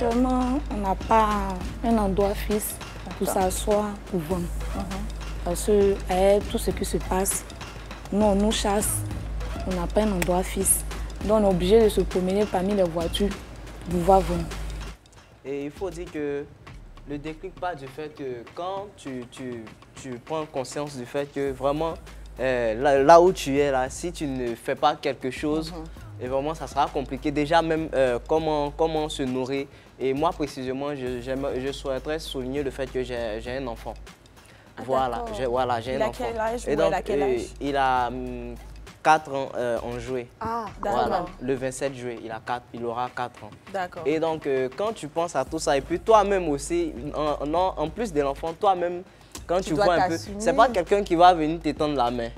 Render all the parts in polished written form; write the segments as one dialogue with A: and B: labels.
A: Actuellement, on n'a pas un endroit fixe pour s'asseoir, pour vendre. Parce que avec tout ce qui se passe, nous, on nous chasse, on n'a pas un endroit fixe. Donc, on est obligé de se promener parmi les voitures pour pouvoir vendre.
B: Et il faut dire que le déclic part du fait que quand tu prends conscience du fait que vraiment, là où tu es, là, si tu ne fais pas quelque chose, et vraiment, ça sera compliqué. Déjà, même comment se nourrir. Et moi, précisément, je souhaiterais souligner le fait que j'ai un enfant. Voilà, j'ai un enfant.
C: Il a quel âge?
B: Et donc, il a 4 ans en juillet.
C: Ah,
B: voilà,
C: d'accord.
B: le 27 juillet, il aura 4 ans.
C: D'accord.
B: Et donc, quand tu penses à tout ça, et puis toi-même aussi, en plus de l'enfant, toi-même, quand tu vois un peu, c'est pas quelqu'un qui va venir t'étendre la main.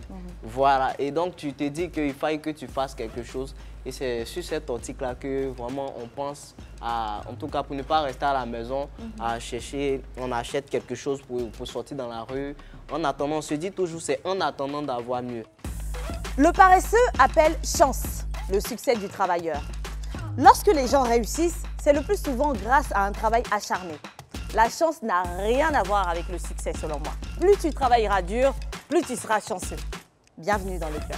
B: Voilà, et donc tu te dis qu'il faille que tu fasses quelque chose. Et c'est sur cette optique-là que vraiment on pense à, en tout cas pour ne pas rester à la maison, à chercher, on achète quelque chose pour sortir dans la rue. En attendant, on se dit toujours, c'est en attendant d'avoir mieux.
D: Le paresseux appelle chance le succès du travailleur. Lorsque les gens réussissent, c'est le plus souvent grâce à un travail acharné. La chance n'a rien à voir avec le succès selon moi. Plus tu travailleras dur, plus tu seras chanceux. Bienvenue dans le club.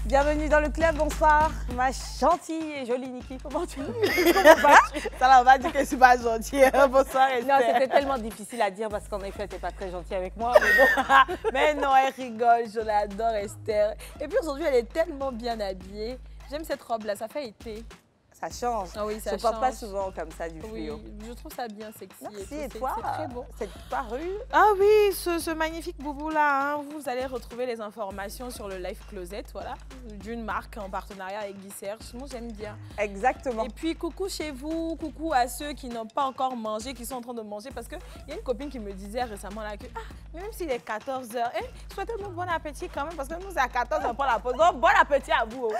D: Bienvenue dans le club, bonsoir, ma gentille et jolie Niki. Comment tu vas?
C: Ça va dire que je suis pas gentille. Bonsoir, Esther.
D: Non, c'était tellement difficile à dire parce qu'en effet, elle n'était pas très gentille avec moi. Mais bon.
C: Mais non, elle rigole, je l'adore, Esther. Et puis aujourd'hui, elle est tellement bien habillée. J'aime cette robe-là, ça fait été.
D: Ça change.
C: Ah oui, ça
D: change. Je ne porte pas souvent comme ça du fluo.
C: Oui, je trouve ça bien sexy.
D: Merci, et toi,
C: c'est très beau.
D: cette parure.
C: Ah oui, ce magnifique boubou-là, hein, vous allez retrouver les informations sur le Life Closet, voilà, d'une marque en partenariat avec Guy Serge. Moi, j'aime bien.
D: Exactement.
C: Et puis, coucou chez vous, coucou à ceux qui n'ont pas encore mangé, qui sont en train de manger. Parce qu'il y a une copine qui me disait récemment là que, même s'il est 14h, souhaitez-nous bon appétit quand même, parce que nous, c'est à 14h, on prend la pause. Donc, bon appétit à vous.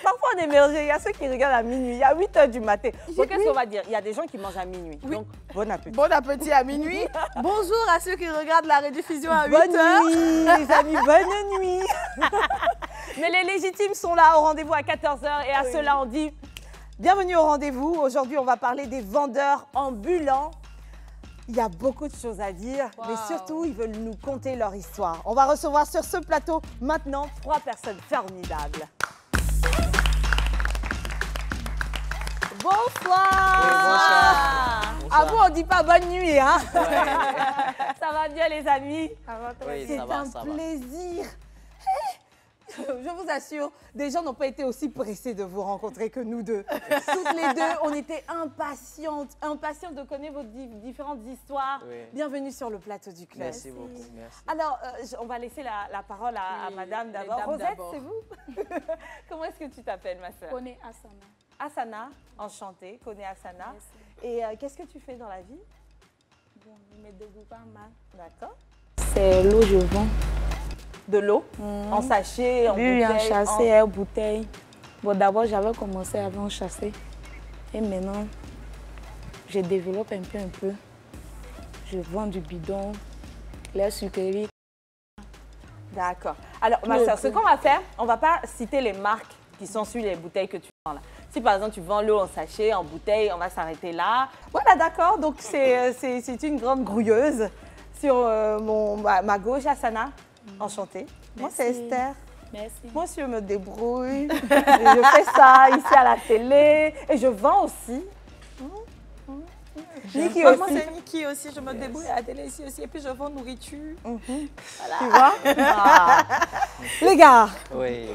D: Parfois, on est mélangés. Il y a ceux qui regardent à minuit, il y a 8h du matin. Donc, qu'est-ce qu'on va dire? Il y a des gens qui mangent à minuit. Oui. Donc, bon appétit.
C: Bon appétit à minuit. Bonjour à ceux qui regardent la rediffusion à 8h.
D: Bonne nuit, les amis, bonne nuit. Mais les légitimes sont là au rendez-vous à 14h et à cela, on dit bienvenue au rendez-vous. Aujourd'hui, on va parler des vendeurs ambulants. Il y a beaucoup de choses à dire, mais surtout, ils veulent nous conter leur histoire. On va recevoir sur ce plateau maintenant 3 personnes formidables. Bonsoir.
B: Oui, bonsoir.
D: À vous, on ne dit pas bonne nuit, hein? Ça va bien, les amis?
B: Oui,
D: c'est un plaisir. Je vous assure, des gens n'ont pas été aussi pressés de vous rencontrer que nous deux. Toutes les deux, on était impatientes de connaître vos différentes histoires. Oui. Bienvenue sur le plateau du club.
B: Merci beaucoup. Merci.
D: Alors, on va laisser la parole à madame d'abord. Rosette, c'est vous? Comment est-ce que tu t'appelles, ma sœur?
A: Kone Asana.
D: Asana, enchantée, Kone Asana.
A: Merci.
D: Et qu'est-ce que tu fais dans la vie?
A: Bon, je me débrouille pas mal.
D: D'accord.
A: C'est l'eau, je vends.
D: De l'eau, en sachet, en bouteille?
A: En sachet, en bouteille. Bon, d'abord, j'avais commencé avec un sachet. Et maintenant, je développe un peu. Je vends du bidon, les sucreries.
D: D'accord. Alors, ma soeur, ce qu'on va faire, on ne va pas citer les marques qui sont sur les bouteilles que tu vends là. Si par exemple tu vends l'eau en sachet, en bouteille, on va s'arrêter là. Voilà, d'accord. Donc c'est une grande grouilleuse. Sur ma gauche, Asana, enchantée. Moi, c'est Esther.
A: Merci.
D: Moi, je me débrouille. Je fais ça ici à la télé. Et je vends aussi.
C: Niki aussi. Moi, c'est Niki aussi. Je me débrouille à la télé ici aussi. Et puis, je vends nourriture.
D: Voilà. Tu vois? Les gars.
B: Oui.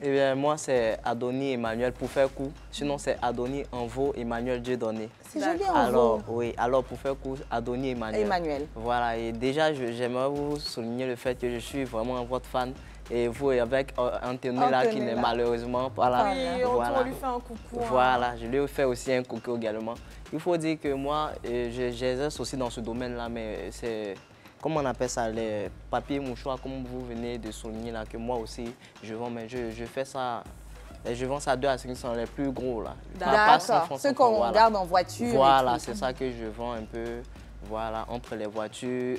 B: Eh bien, moi, c'est Adoni Emmanuel pour faire court. Sinon, c'est Adoni Envo Emmanuel Dieudonné.
D: C'est joli, Envo.
B: Alors, oui, alors pour faire court, Adoni Emmanuel.
D: Emmanuel.
B: Voilà, et déjà, j'aimerais vous souligner le fait que je suis vraiment votre fan. Et vous, avec Anthony là, qui n'est malheureusement pas là.
C: Oui,
B: voilà.
C: on lui fait un coucou.
B: Voilà, je lui fais aussi un coucou également. Il faut dire que moi, j'exerce aussi dans ce domaine-là, mais c'est... Comment on appelle ça, les papiers mouchoirs, comme vous venez de souligner là, que moi aussi je vends, mais je fais ça Et je vends ça 2 à 500, les plus gros là.
D: D'accord, ceux qu'on garde en voiture.
B: Voilà, c'est ça que je vends un peu. Voilà, entre les voitures,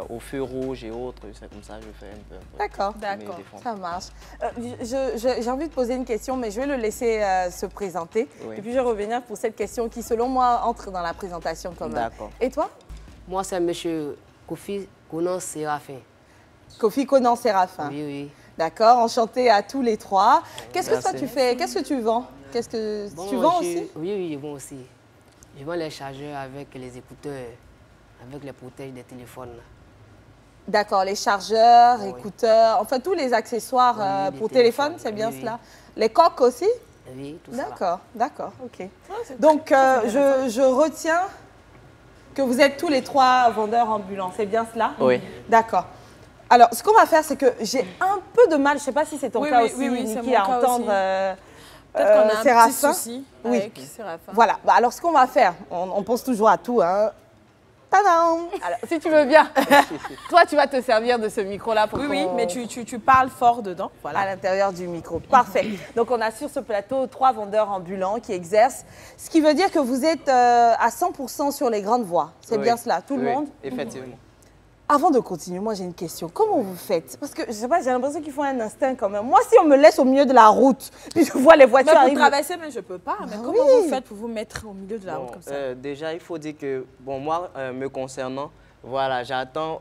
B: au feu rouge et autres, c'est comme ça que je fais un peu.
D: D'accord, ça marche. J'ai envie de poser une question, mais je vais le laisser se présenter. Oui. Et puis je vais revenir pour cette question qui, selon moi, entre dans la présentation quand même.
B: D'accord.
D: Et toi?
E: Moi, c'est M. Kofi Konan Séraphin.
D: Kofi Konan Séraphin.
E: Oui, oui.
D: D'accord, enchanté à tous les trois. Qu'est-ce que toi tu fais? Qu'est-ce que tu vends? Qu'est-ce que tu vends aussi?
E: Oui, oui, je vends aussi. Je vends les chargeurs avec les écouteurs, avec les protèges des téléphones.
D: D'accord, les chargeurs, écouteurs, enfin tous les accessoires pour téléphone, c'est bien cela. Les coques aussi?
E: Oui, tout ça.
D: D'accord, d'accord, ok. Donc, je retiens que vous êtes tous les trois vendeurs ambulants, c'est bien cela?
B: Oui.
D: D'accord. Alors, ce qu'on va faire, c'est que j'ai un peu de mal, je ne sais pas si c'est ton cas aussi, Niki, à entendre
C: peut-être qu'on a un
D: Séraphin.
C: petit souci avec Séraphin.
D: Voilà, bah, alors ce qu'on va faire, on pense toujours à tout. Hein. Tadam! Alors, si tu veux bien, toi, tu vas te servir de ce micro-là pour
C: Oui, mais tu parles fort dedans. Voilà.
D: À l'intérieur du micro. Parfait. Donc, on a sur ce plateau 3 vendeurs ambulants qui exercent, ce qui veut dire que vous êtes à 100% sur les grandes voies. C'est bien cela, tout le monde?
B: Effectivement.
D: Avant de continuer, moi j'ai une question. Comment vous faites? Parce que je sais pas, j'ai l'impression qu'ils font un instinct quand même. Moi, si on me laisse au milieu de la route, puis je vois les voitures arriver.
C: Pour traverser, mais je peux pas. Mais comment vous faites pour vous mettre au milieu de la route comme ça?
B: Déjà, il faut dire que, bon, moi, me concernant, voilà, j'attends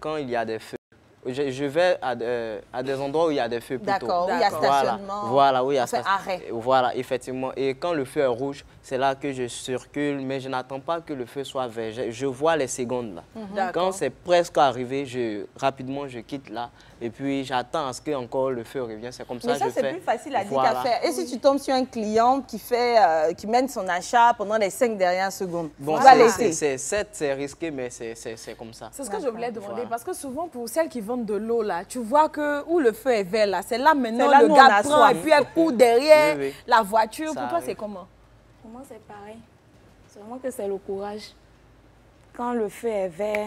B: quand il y a des feux. Je vais à des endroits où il y a des feux plutôt.
D: D'accord, où il y a stationnement.
B: Voilà, où il y a
D: arrêt.
B: Voilà, effectivement. Et quand le feu est rouge, c'est là que je circule, mais je n'attends pas que le feu soit vert. Je vois les secondes là. Quand c'est presque arrivé, rapidement je quitte là. Et puis j'attends à ce que encore le feu revienne. C'est comme ça que je fais.
D: Mais ça, c'est plus facile à dire qu'à faire. Et si tu tombes sur un client qui mène son achat pendant les 5 dernières secondes?
B: Bon, c'est risqué, mais c'est comme ça.
C: C'est ce que je voulais demander. Parce que souvent, pour celles qui vendent de l'eau, là, tu vois que où le feu est vert, là, c'est là maintenant le gars prend et puis elle court derrière la voiture. Pour toi, c'est comment?
A: Pour moi, c'est pareil. C'est vraiment que c'est le courage. Quand le feu est vert,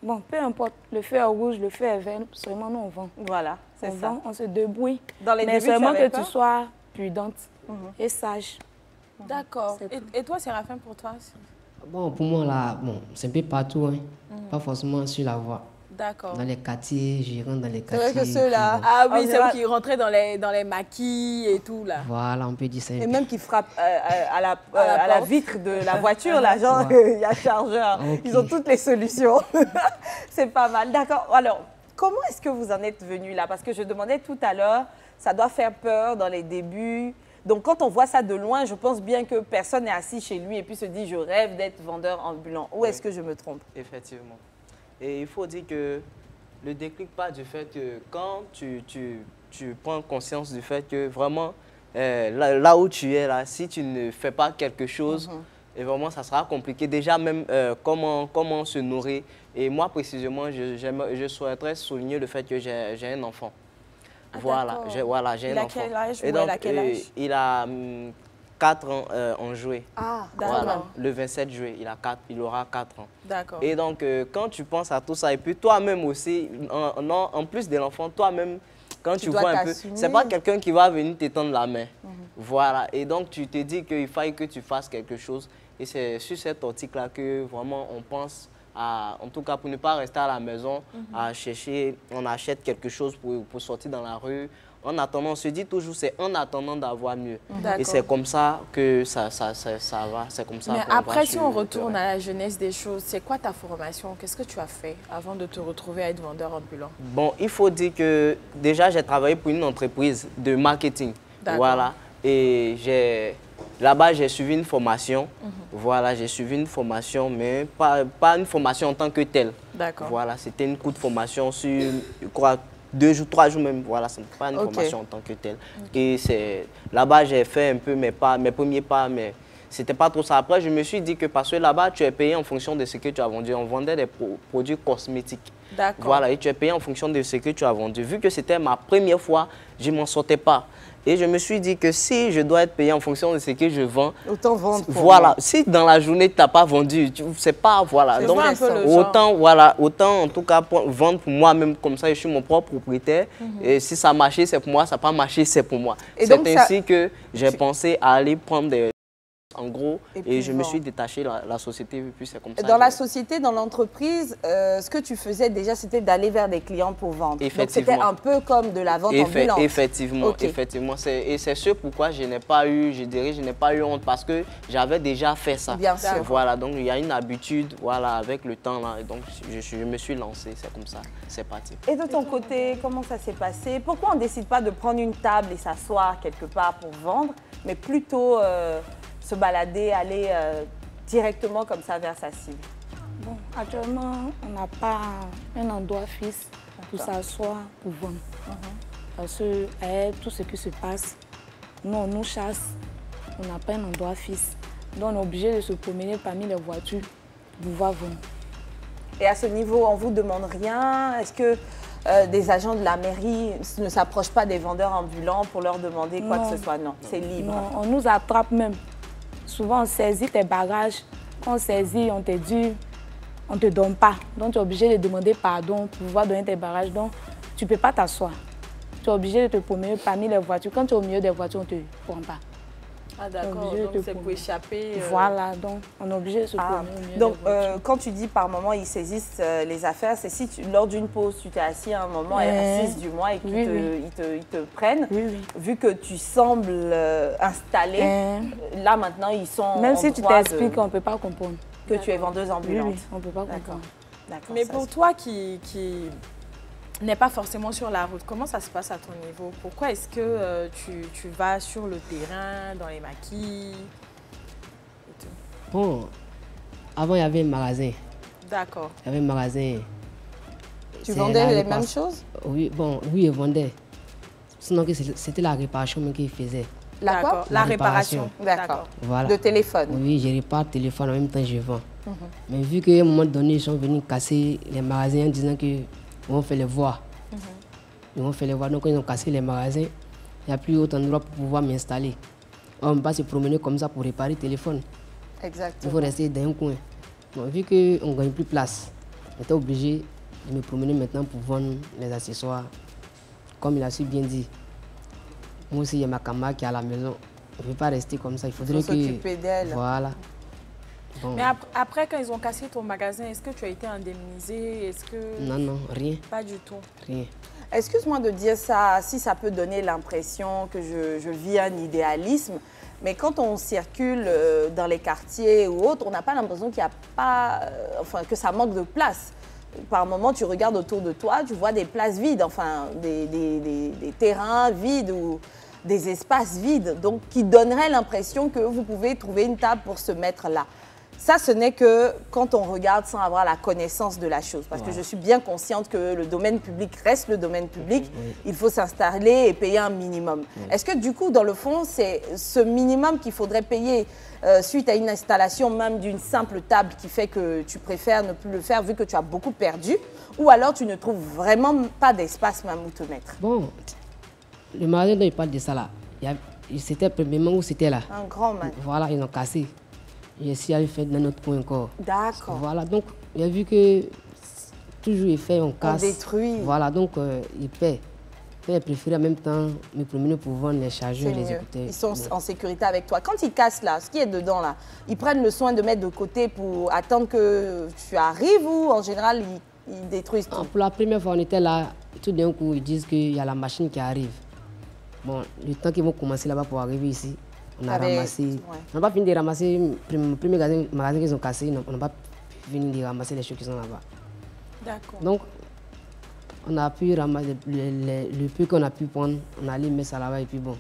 A: bon, peu importe, le feu est rouge, le feu est vert, seulement nous on vend.
D: Voilà, c'est ça.
A: On se débrouille.
D: Dans les
A: mais seulement que tu sois prudente et sage.
C: D'accord. Et toi, Séraphin, pour toi?
E: Bon, pour moi, là, bon, c'est un peu partout, hein. Pas forcément sur la voie.
C: D'accord.
E: Dans les quartiers, je rentre dans les quartiers.
D: C'est vrai que ceux-là...
C: Ah oui, c'est eux qui rentraient dans les maquis et tout, là.
E: Voilà, on peut dire ça.
D: Et même qui frappent à la vitre de la voiture, là, genre, il y a chargeur. Okay. Ils ont toutes les solutions. C'est pas mal. D'accord. Alors, comment est-ce que vous en êtes venu là? Parce que je demandais tout à l'heure, ça doit faire peur dans les débuts. Donc, quand on voit ça de loin, je pense bien que personne n'est assis chez lui et puis se dit, je rêve d'être vendeur ambulant. Où est-ce que je me trompe?
B: Effectivement. Et il faut dire que le déclic part du fait que quand tu prends conscience du fait que vraiment, là où tu es, là, si tu ne fais pas quelque chose, et vraiment, ça sera compliqué. Déjà, même comment se nourrir. Et moi, précisément, je souhaiterais souligner le fait que j'ai un enfant.
C: Ah,
B: voilà, j'ai un enfant.
C: Il a quel âge?
B: Et donc, il a 4 ans en juillet.
D: Ah,
B: voilà, le 27 juillet, il aura 4 ans.
C: D'accord.
B: Et donc, quand tu penses à tout ça, et puis toi-même aussi, en plus de l'enfant, toi-même, quand tu vois un peu, c'est pas quelqu'un qui va venir t'étendre la main. Voilà, et donc tu te dis qu'il faille que tu fasses quelque chose. Et c'est sur cette optique-là que vraiment on pense à, en tout cas pour ne pas rester à la maison, à chercher, on achète quelque chose pour sortir dans la rue. En attendant, on se dit toujours, c'est en attendant d'avoir mieux. Et c'est comme ça que ça va. C'est comme ça.
C: Mais après, si on retourne à la jeunesse des choses, c'est quoi ta formation? Qu'est-ce que tu as fait avant de te retrouver à être vendeur ambulant?
B: Bon, il faut dire que déjà, j'ai travaillé pour une entreprise de marketing. Voilà. Et là-bas, j'ai suivi une formation. Voilà, j'ai suivi une formation, mais pas une formation en tant que telle.
C: D'accord.
B: Voilà, c'était une courte formation sur, je crois, 2 jours, 3 jours même, voilà, ce n'est pas une formation en tant que telle. Et là-bas, j'ai fait un peu mes premiers pas, mais c'était pas trop ça. Après, je me suis dit que parce que là-bas, tu es payé en fonction de ce que tu as vendu. On vendait des produits cosmétiques.
C: D'accord.
B: Voilà, et tu es payé en fonction de ce que tu as vendu. Vu que c'était ma première fois, je ne m'en sortais pas. Et je me suis dit que si je dois être payé en fonction de ce que je vends,
D: autant vendre.
B: Voilà, si dans la journée tu n'as pas vendu, c'est pas, voilà. Donc autant en tout cas vendre pour moi-même, comme ça je suis mon propre propriétaire. Et si ça a marché, c'est pour moi, ça n'a pas marché, c'est pour moi. C'est ainsi que j'ai pensé à aller prendre des... En gros, et je me suis détaché de la société, et puis c'est comme ça.
D: Dans la société, dans l'entreprise, ce que tu faisais déjà, c'était d'aller vers des clients pour vendre. Donc c'était un peu comme de la vente ambulante.
B: Effectivement, effectivement. Et c'est ce pourquoi je n'ai pas eu, je dirais, je n'ai pas eu honte, parce que j'avais déjà fait ça.
D: Bien sûr.
B: Voilà, donc il y a une habitude, voilà, avec le temps là, donc je me suis lancé, c'est comme ça, c'est parti.
D: Et de ton côté, comment ça s'est passé? Pourquoi on ne décide pas de prendre une table et s'asseoir quelque part pour vendre, mais plutôt se balader, aller directement comme ça vers sa cible?
A: Bon, actuellement, on n'a pas un endroit fixe pour s'asseoir, pour vendre. Parce que avec tout ce qui se passe, nous, on nous chasse, on n'a pas un endroit fixe. Donc, on est obligé de se promener parmi les voitures pour pouvoir vendre.
D: Et à ce niveau, on ne vous demande rien? Est-ce que des agents de la mairie ne s'approchent pas des vendeurs ambulants pour leur demander quoi que ce soit? Non, c'est libre.
A: Non, on nous attrape même. Souvent, on saisit tes bagages. Quand on saisit, on te dit, on ne te donne pas. Donc, tu es obligé de demander pardon pour pouvoir donner tes bagages. Donc, tu ne peux pas t'asseoir. Tu es obligé de te promener parmi les voitures. Quand tu es au milieu des voitures, on ne te prend pas.
C: Ah d'accord, donc c'est pour échapper.
A: Voilà, donc on est obligé de se promener au milieu
D: donc,
A: des voitures.
D: quand tu dis par moment, ils saisissent les affaires, c'est si lors d'une pause, tu t'es assis à un moment, assise du mois et qu'ils ils te prennent. Vu que tu sembles installé, là maintenant, ils sont
A: même si tu t'expliques, on ne peut pas comprendre.
D: Que tu es vendeuse ambulante.
A: Oui, on ne peut pas comprendre.
C: Mais pour toi qui n'est pas forcément sur la route, comment ça se passe à ton niveau? Pourquoi est-ce que tu vas sur le terrain, dans les maquis et tout?
E: Bon, avant il y avait un magasin.
C: D'accord.
E: Il y avait un magasin.
D: Tu vendais les mêmes choses?
E: Oui, bon, oui, je vendais. Sinon, c'était la réparation qu'ils faisaient.
C: La réparation.
D: D'accord.
E: Voilà.
D: De téléphone?
E: Oui, je répare le téléphone en même temps je vends. Mais vu qu'à un moment donné, ils sont venus casser les magasins en disant que on fait les voir. Ils vont faire les voir. Donc, quand ils ont cassé les magasins, il n'y a plus autant d'endroit pour pouvoir m'installer. On ne peut pas se promener comme ça pour réparer le téléphone.
D: Exactement.
E: Il faut rester dans un coin. Bon, vu qu'on ne gagne plus de place, j'étais obligé de me promener maintenant pour vendre les accessoires. Comme il a su bien dit, moi aussi, il y a ma camarade qui est à la maison. Je ne peux pas rester comme ça. Il faudrait
D: s'occuper d'elle.
E: Voilà. Bon.
C: Mais après, quand ils ont cassé ton magasin, est-ce que tu as été indemnisé?
E: Non, non, rien.
C: Pas du tout?
E: Rien.
D: Excuse-moi de dire ça, si ça peut donner l'impression que je vis un idéalisme, mais quand on circule dans les quartiers ou autres, on n'a pas l'impression qu'il n'y a pas, que ça manque de place. Par moment, tu regardes autour de toi, tu vois des places vides, enfin des terrains vides ou des espaces vides, donc qui donneraient l'impression que vous pouvez trouver une table pour se mettre là. Ça, ce n'est que quand on regarde sans avoir la connaissance de la chose. Parce que je suis bien consciente que le domaine public reste le domaine public. Il faut s'installer et payer un minimum. Est-ce que du coup, dans le fond, c'est ce minimum qu'il faudrait payer suite à une installation même d'une simple table qui fait que tu préfères ne plus le faire vu que tu as beaucoup perdu? Ou alors tu ne trouves vraiment pas d'espace même où te mettre?
E: Bon, le magasin dont il parle de ça là, c'était premièrement où c'était là.
D: Un grand magasin.
E: Voilà, ils ont cassé. J'ai essayé de faire dans notre coin encore.
D: D'accord.
E: Voilà, donc j'ai vu que toujours il fait, on casse.
D: On détruit.
E: Voilà, donc il paie. J'ai préféré en même temps me promener pour vendre les chargeurs, les écouteurs.
D: Ils sont en sécurité avec toi. Quand ils cassent là, ce qui est dedans là, ils prennent le soin de mettre de côté pour attendre que tu arrives ou en général ils détruisent tout?
E: Pour la première fois on était là, tout d'un coup ils disent qu'il y a la machine qui arrive. Bon, le temps qu'ils vont commencer là-bas pour arriver ici, on a ramassé. On n'a pas fini de ramasser le premier magasin qu'ils ont cassé, on n'a pas fini de ramasser les choses qui sont là-bas.
C: D'accord.
E: Donc, on a pu ramasser le peu qu'on a pu prendre, on a allé mettre ça là-bas et puis bon,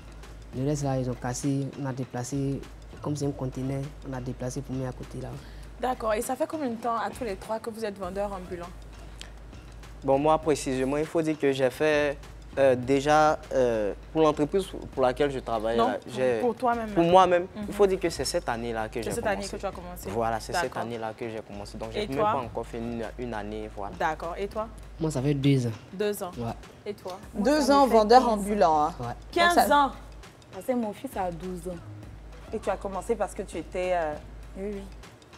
E: le reste là, ils ont cassé, on a déplacé, comme c'est un conteneur, on a déplacé pour mettre à côté là.
C: D'accord. Et ça fait combien de temps à tous les trois que vous êtes vendeurs ambulants?
B: Bon, moi précisément, il faut dire que j'ai fait Déjà, pour l'entreprise pour laquelle je travaille,
C: non,
B: là,
C: pour toi-même.
B: Pour moi-même, il faut dire que c'est cette année-là que j'ai commencé.
C: C'est cette année que tu as commencé.
B: Voilà, c'est cette année-là que j'ai commencé. Donc, je n'ai même pas encore fait une année. Voilà.
C: D'accord. Et toi?
E: Moi, ça fait 2 ans.
C: 2 ans.
E: Ouais.
C: Et toi?
D: 2 ans vendeur ambulant. Hein.
E: Ouais.
C: 15 ans.
A: Parce que mon fils a 12 ans.
D: Et tu as commencé parce que tu étais...
A: Oui, oui.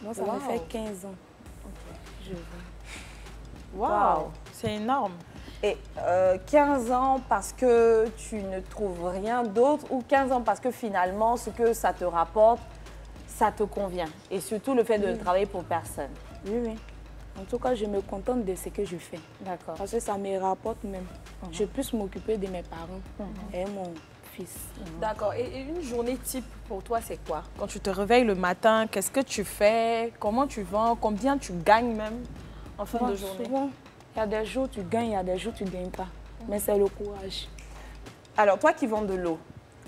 A: Moi, ça me fait 15 ans. Je vois.
C: Waouh, c'est énorme.
D: Et 15 ans parce que tu ne trouves rien d'autre ou 15 ans parce que finalement, ce que ça te rapporte, ça te convient. Et surtout le fait de ne travailler pour personne.
A: Oui, oui. En tout cas, je me contente de ce que je fais.
D: D'accord.
A: Parce que ça me rapporte même. Je peux plus m'occuper de mes parents et mon fils.
C: D'accord. Et une journée type pour toi, c'est quoi? Quand tu te réveilles le matin, qu'est-ce que tu fais? Comment tu vends? Combien tu gagnes même en fin de journée?
A: Souvent, il y a des jours où tu gagnes, il y a des jours où tu ne gagnes pas. Mais c'est le courage.
D: Alors, toi qui vends de l'eau,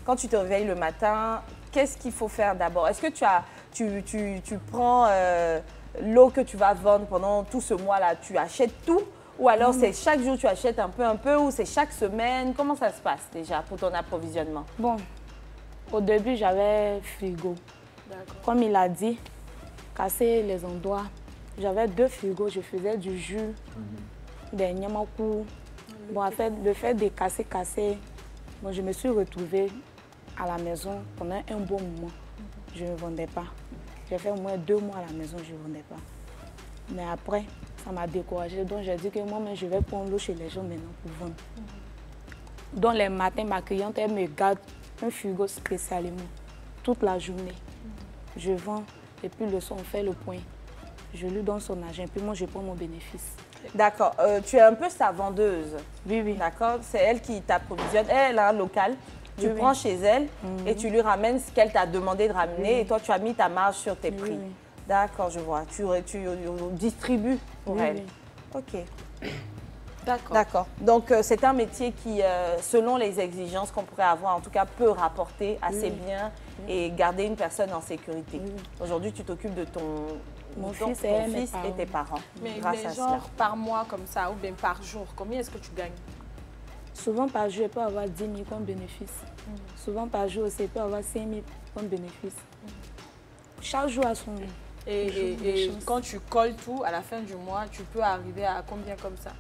D: quand tu te réveilles le matin, qu'est-ce qu'il faut faire d'abord? Est-ce que tu prends l'eau que tu vas vendre pendant tout ce mois-là, tu achètes tout? Ou alors c'est chaque jour tu achètes un peu, ou c'est chaque semaine? Comment ça se passe déjà pour ton approvisionnement?
A: Bon, au début, j'avais frigo. Comme il a dit, casser les endroits. J'avais 2 frigos, je faisais du jus, des nyamakou. Bon, en fait, le fait de casser, bon, je me suis retrouvée à la maison pendant un bon moment. Je ne vendais pas. J'ai fait au moins 2 mois à la maison, je ne vendais pas. Mais après, ça m'a découragée. Donc, j'ai dit que moi-même, je vais prendre l'eau chez les gens maintenant pour vendre. Donc, les matins, ma cliente, elle me garde un frigo spécialement toute la journée. Je vends et puis le soir, on fait le point. Je lui donne son argent, puis moi, je prends mon bénéfice.
D: D'accord. Tu es un peu sa vendeuse.
A: Oui, oui.
D: D'accord. C'est elle qui t'approvisionne. Elle a un local. Tu
A: Oui,
D: prends
A: oui.
D: chez elle et tu lui ramènes ce qu'elle t'a demandé de ramener et toi, tu as mis ta marge sur tes prix.
A: oui.
D: D'accord, je vois. Tu distribues pour
A: Oui,
D: elle.
A: oui.
D: Ok.
C: D'accord.
D: D'accord. Donc, c'est un métier qui, selon les exigences qu'on pourrait avoir, en tout cas, peut rapporter assez bien et garder une personne en sécurité. Aujourd'hui, tu t'occupes de
A: Mon
D: ton
A: fils et mes
D: fils et tes parents.
C: Mais
D: grâce à
C: genre
D: cela.
C: par mois comme ça ou bien par jour, combien est-ce que tu gagnes?
A: Souvent par jour, je peux avoir 10 000 comme bénéfice. Souvent par jour, je peux avoir 5 000 comme bénéfice. Chaque jour à son...
C: Et quand tu colles tout, à la fin du mois, tu peux arriver à combien comme ça?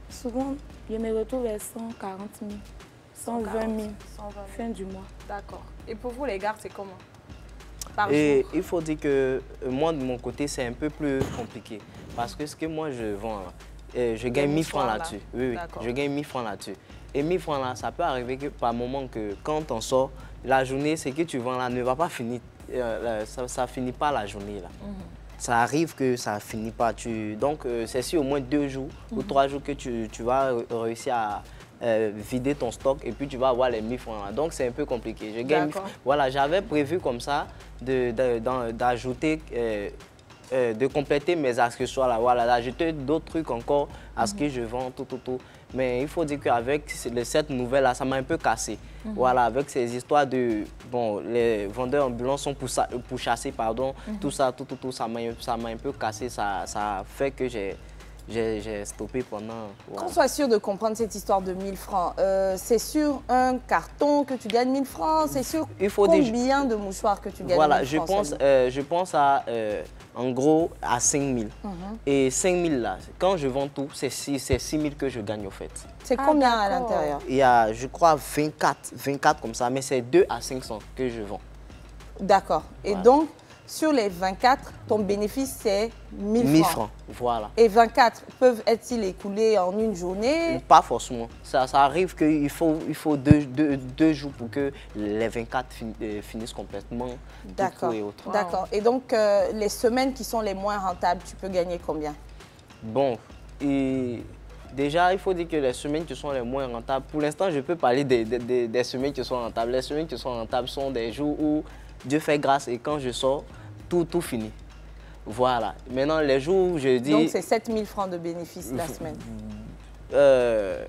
A: Souvent, je me retrouve à 140 000, 120 000,
C: 120 000.
A: fin du mois.
C: D'accord. Et pour vous, les gars, c'est comment? Par
B: Et
C: jour?
B: il faut dire que moi, de mon côté, c'est un peu plus compliqué. Parce que ce que moi, je vends, là, je gagne 1000 francs là-dessus. Oui, oui, je gagne 1000 francs là-dessus. Et 1000 francs là, ça peut arriver que par moment que quand on sort, la journée, ce que tu vends là ne va pas finir. Ça ne finit pas la journée là. Ça arrive que ça ne finit pas. Donc, c'est sur au moins 2 jours ou 3 jours que tu vas réussir à vider ton stock et puis tu vas avoir les 1000 francs là. Donc, c'est un peu compliqué. Je gagne, voilà, j'avais prévu comme ça d'ajouter, de compléter mes accessoires là. Voilà, d'ajouter d'autres trucs encore à ce que je vends, tout. Mais il faut dire qu'avec cette nouvelle-là, ça m'a un peu cassé. Voilà, avec ces histoires de... Bon, les vendeurs ambulants sont pourchassés, pardon. Tout ça, ça m'a un peu cassé. Ça a fait que j'ai stoppé pendant...
D: Qu'on soit sûr de comprendre cette histoire de 1000 francs, c'est sur un carton que tu gagnes 1000 francs? C'est sur combien de mouchoirs que tu gagnes 1000 francs?
B: Voilà, je pense à... en gros, à 5 000. Et 5 000 là, quand je vends tout, c'est 6 000 que je gagne au fait.
D: C'est combien à l'intérieur?
B: Il y a, je crois, 24 comme ça, mais c'est 2 à 500 que je vends.
D: D'accord. Et
B: voilà. Donc,
D: sur les 24, ton bénéfice, c'est 1000 francs.
B: 1000 francs, voilà.
D: Et 24 peuvent être-ils écoulés en une journée?
B: Pas forcément. Ça arrive qu'il faut 2 jours pour que les 24 finissent complètement.
D: D'accord. D'accord. Et donc, les semaines qui sont les moins rentables, tu peux gagner combien?
B: Bon, déjà, il faut dire que les semaines qui sont les moins rentables, pour l'instant, je peux parler des semaines qui sont rentables. Les semaines qui sont rentables sont des jours où Dieu fait grâce et quand je sors, tout finit. Voilà. Maintenant, les jours où je dis...
D: Donc, c'est 7 000 francs de bénéfice la semaine.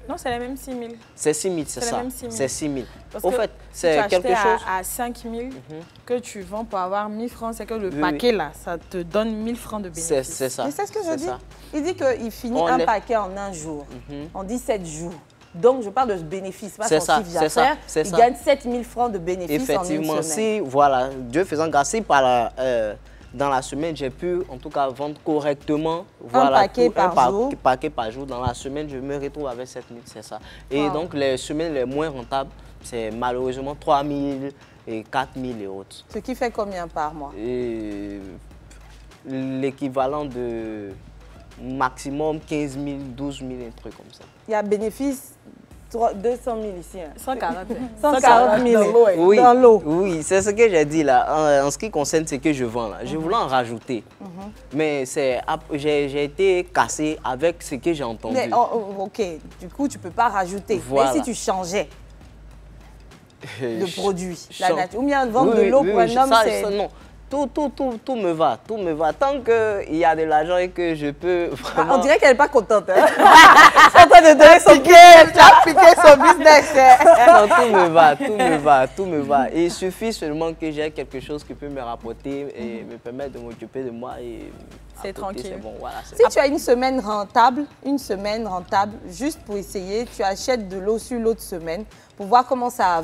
C: Non, c'est la même 6 000.
B: C'est 6 000, c'est ça. C'est 6 000.
C: Parce
B: au fait, c'est quelque chose...
C: à 5 000 que tu vends pour avoir 1000 francs, c'est que le paquet là, ça te donne 1000 francs de bénéfice.
B: C'est ça.
D: Mais c'est ce que je dis. Il dit qu'il finit un paquet en un jour, en 17 jours. Donc, je parle de bénéfices, pas son chiffre d'affaires. Il gagne 7 000 francs de bénéfices en une semaine.
B: Effectivement, si, voilà, Dieu faisant grâce, dans la semaine, j'ai pu en tout cas vendre correctement
D: un paquet
B: par jour. Dans la semaine, je me retrouve avec 7 000, c'est ça. Et donc, les semaines les moins rentables, c'est malheureusement 3 000 et 4 000 et autres.
D: Ce qui fait combien par mois?
B: L'équivalent de maximum 15 000, 12 000, un truc comme ça.
D: Il y a bénéfice 200 000 ici. Hein.
C: 140
D: 000
B: oui,
D: dans l'eau.
B: Oui, c'est ce que j'ai dit là. En ce qui concerne ce que je vends là, je voulais en rajouter. Mais j'ai été cassé avec ce que j'ai entendu.
D: Mais, ok, du coup, tu ne peux pas rajouter.
B: Voilà.
D: Mais si tu changeais de produit, la nature, ou bien vendre de l'eau pour un homme, c'est...
B: Non. Tout me va, tout me va. Tant qu'il y a de l'argent et que je peux vraiment...
D: On dirait qu'elle n'est pas contente. Hein? Elle est en train de donner son piquer son business.
B: Non, tout me va. Et il suffit seulement que j'ai quelque chose qui peut me rapporter et me permettre de m'occuper de moi.
C: C'est tranquille.
B: Bon, voilà,
D: si tu as une semaine rentable, juste pour essayer, tu achètes de l'eau sur l'autre semaine pour voir comment ça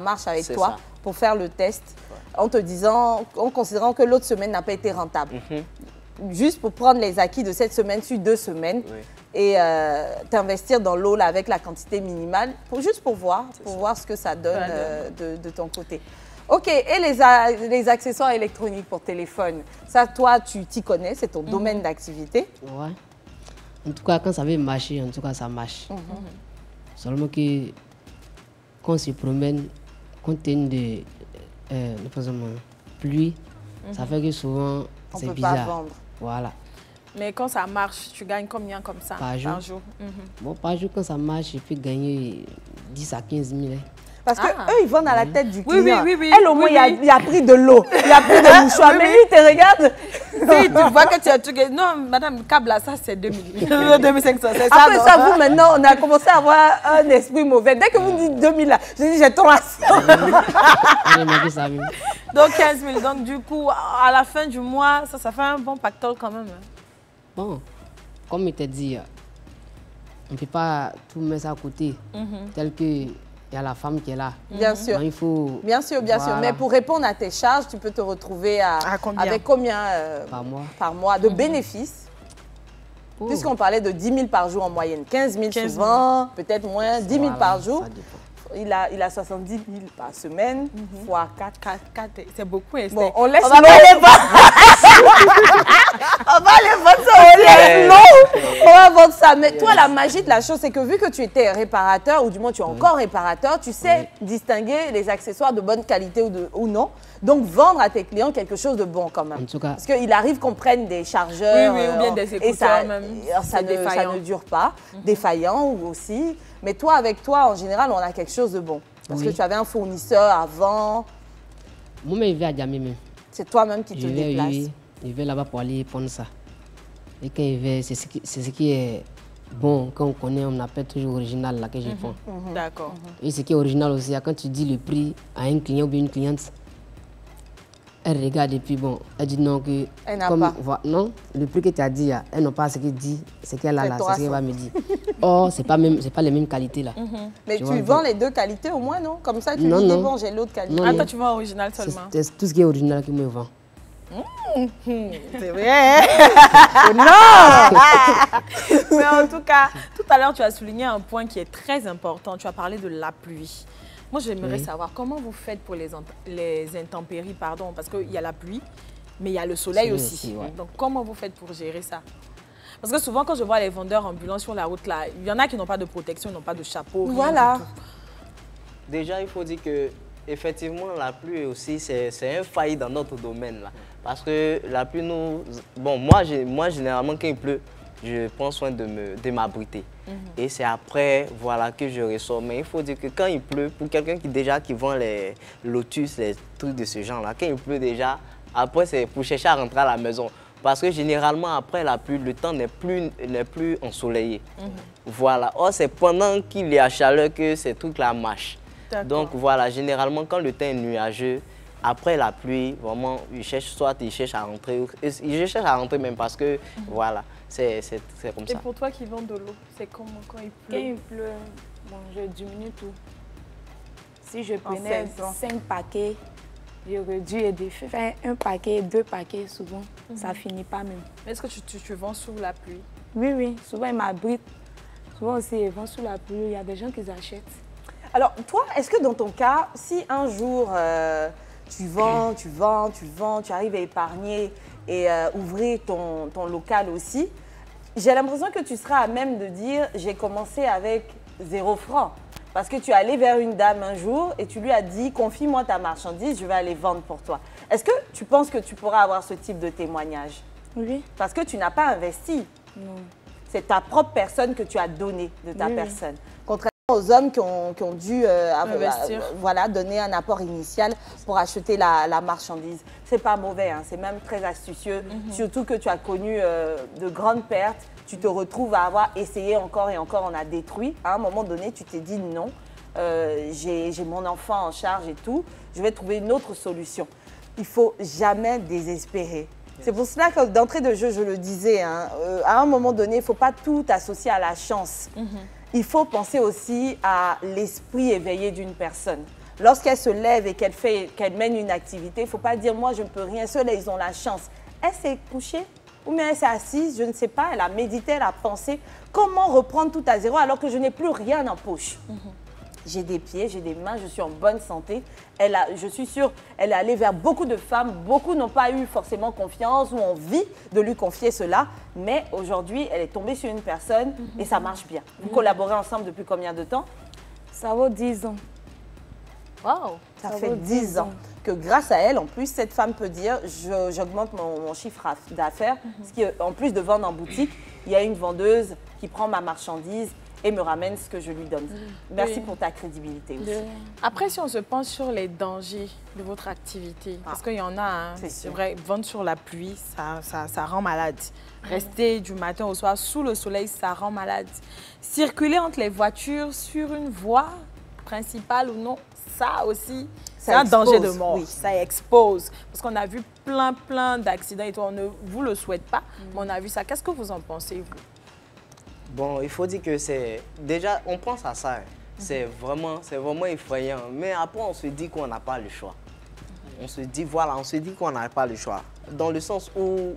D: marche avec toi, pour faire le test. En considérant que l'autre semaine n'a pas été rentable. Juste pour prendre les acquis de cette semaine sur 2 semaines et t'investir dans l'eau avec la quantité minimale, juste pour voir ce que ça donne de ton côté. Ok, et les accessoires électroniques pour téléphone, ça, toi, tu t'y connais, c'est ton domaine d'activité.
E: Ouais. En tout cas, quand ça veut marcher, en tout cas, ça marche. Seulement que quand on se promène, compte tenu de pluie, ça fait que souvent, c'est bizarre.
D: On ne peut pas vendre.
E: Voilà.
C: Mais quand ça marche, tu gagnes combien comme ça par jour?
E: Bon, par jour, quand ça marche, je peux gagner 10 à 15 000. Hein.
D: Parce qu'eux, ils vendent à la tête du client.
C: Oui,
D: elle, au moins, il a pris de l'eau, il a pris de mouchoirs. Mais lui, il te regarde.
C: Si tu vois que tu as tout gagné. Non, madame, Kabla, ça, c'est 2000. 2500, c'est ça.
D: Après ça, vous, maintenant, on a commencé à avoir un esprit mauvais. Dès que vous dites 2000, là, je dis, j'ai ton ration.
C: Donc, 15 000. Donc, du coup, à la fin du mois, ça fait un bon pactole quand même.
E: Bon, comme il t'a dit, on ne peut pas tout mettre à côté, tel que... Il y a la femme qui est là.
D: Bien sûr.
E: Donc, il faut...
D: Bien sûr. Mais pour répondre à tes charges, tu peux te retrouver avec combien par mois de bénéfices? Puisqu'on parlait de 10 000 par jour en moyenne. 15 000 souvent, peut-être moins, 10 000 par jour. Il a 70 000 par semaine, fois 4.
C: C'est beaucoup.
D: Bon, on laisse l'eau. On va aller vendre ça. On laisse l'eau. On va vendre ça. Mais toi, la magie de la chose, c'est que vu que tu étais réparateur, ou du moins tu es encore réparateur, tu sais distinguer les accessoires de bonne qualité ou non. Donc, vendre à tes clients quelque chose de bon quand même.
E: En tout cas.
D: Parce qu'il arrive qu'on prenne des chargeurs.
C: ou bien des écouteurs même.
D: Ça ne dure pas. Défaillant aussi. Mais toi, avec toi, en général, on a quelque chose de bon. Parce que tu avais un fournisseur avant.
E: Moi-même, je vais à Djamé même.
D: C'est toi-même qui te déplaces.
E: Je vais là-bas pour aller prendre ça. Et quand je vais, c'est ce qui est bon, quand on connaît, on appelle toujours original là que je prends.
C: D'accord.
E: Et ce qui est original aussi, quand tu dis le prix à un client ou bien une cliente, elle regarde et puis bon, elle dit non que...
D: Elle n'a pas.
E: Non, le prix que tu as dit, elle n'a pas ce qu'elle dit, ce qu'elle a là, c'est ce qu'elle va me dire. Or, c'est pas les mêmes qualités là.
D: Mais tu vends les 2 qualités au moins, non? Comme ça, tu dis, bon, j'ai l'autre qualité.
C: Ah, toi, tu vends original seulement?
E: C'est tout ce qui est original qui me vend.
C: C'est vrai.
D: Non.
C: Mais en tout cas, tout à l'heure, tu as souligné un point qui est très important. Tu as parlé de la pluie. Moi, j'aimerais savoir comment vous faites pour les intempéries, pardon, parce qu'il y a la pluie, mais il y a le soleil aussi. Donc, comment vous faites pour gérer ça? Parce que souvent, quand je vois les vendeurs ambulants sur la route, là, il y en a qui n'ont pas de protection, n'ont pas de chapeau.
D: Voilà.
B: Déjà, il faut dire que effectivement, la pluie aussi, c'est un failli dans notre domaine là. Parce que la pluie nous... Bon, moi généralement, quand il pleut, je prends soin de m'abriter. Et c'est après, voilà, que je ressors. Mais il faut dire que quand il pleut, pour quelqu'un qui vend les lotus, les trucs de ce genre-là, quand il pleut déjà, après, c'est pour chercher à rentrer à la maison. Parce que généralement, après la pluie, le temps n'est plus ensoleillé. Voilà. Or, c'est pendant qu'il y a chaleur que ces trucs-là marchent. Donc, voilà, généralement, quand le temps est nuageux, après la pluie, vraiment, ils cherchent à rentrer. Ils cherchent à rentrer même parce que, voilà, c'est comme ça.
C: Et pour toi qui vends de l'eau, c'est comment quand il pleut?
A: Quand il pleut, Bon, je diminue tout. Si je prenais 5 paquets, je réduis et de faire un paquet, 2 paquets, souvent, ça finit pas même.
C: Est-ce que tu vends sous la pluie?
A: Oui, oui. Souvent, ils m'abritent. Souvent aussi, ils vendent sous la pluie. Il y a des gens qui achètent.
D: Alors, toi, est-ce que dans ton cas, si un jour tu vends, tu arrives à épargner et ouvrir ton local aussi, j'ai l'impression que tu seras à même de dire « j'ai commencé avec 0 francs ». Parce que tu es allé vers une dame un jour et tu lui as dit « confie-moi ta marchandise, je vais aller vendre pour toi ». Est-ce que tu penses que tu pourras avoir ce type de témoignage?
A: Oui.
D: Parce que tu n'as pas investi.
A: Non.
D: C'est ta propre personne que tu as donnée de ta personne. Contrairement aux hommes qui ont dû voilà, donner un apport initial pour acheter la marchandise. C'est pas mauvais, hein, c'est même très astucieux. Surtout que tu as connu de grandes pertes. Tu te retrouves à avoir essayé encore et encore, on a détruit. À un moment donné, tu t'es dit non, j'ai mon enfant en charge et tout, je vais trouver une autre solution. Il ne faut jamais désespérer. C'est pour cela que d'entrée de jeu, je le disais, hein, à un moment donné, il ne faut pas tout associer à la chance. Il faut penser aussi à l'esprit éveillé d'une personne. Lorsqu'elle se lève et qu'elle mène une activité, il ne faut pas dire « moi, je ne peux rien, ceux-là, ils ont la chance ». Elle s'est couchée ou bien elle s'est assise, je ne sais pas, elle a médité, elle a pensé comment reprendre tout à zéro alors que je n'ai plus rien en poche. J'ai des pieds, j'ai des mains, je suis en bonne santé. Je suis sûre, elle est allée vers beaucoup de femmes. Beaucoup n'ont pas eu forcément confiance ou envie de lui confier cela. Mais aujourd'hui, elle est tombée sur une personne et ça marche bien. Vous collaborez ensemble depuis combien de temps?
A: Ça vaut 10 ans.
D: Wow, ça fait 10 ans que grâce à elle, en plus, cette femme peut dire j'augmente mon chiffre d'affaires. Parce qu'en plus de vendre en boutique, il y a une vendeuse qui prend ma marchandise et me ramène ce que je lui donne. Merci pour ta crédibilité aussi.
C: Après, si on se penche sur les dangers de votre activité, parce qu'il y en a, hein, c'est vrai, vendre sur la pluie, ça rend malade. Rester du matin au soir sous le soleil, ça rend malade. Circuler entre les voitures sur une voie principale ou non, ça aussi, c'est un danger de mort. Oui. Ça expose. Parce qu'on a vu plein d'accidents et tout. On ne vous le souhaite pas, mais on a vu ça. Qu'est-ce que vous en pensez, vous?
B: Bon, il faut dire que c'est... Déjà, on pense à ça. C'est vraiment effrayant. Mais après, on se dit qu'on n'a pas le choix. On se dit, voilà, on se dit qu'on n'a pas le choix. Dans le sens où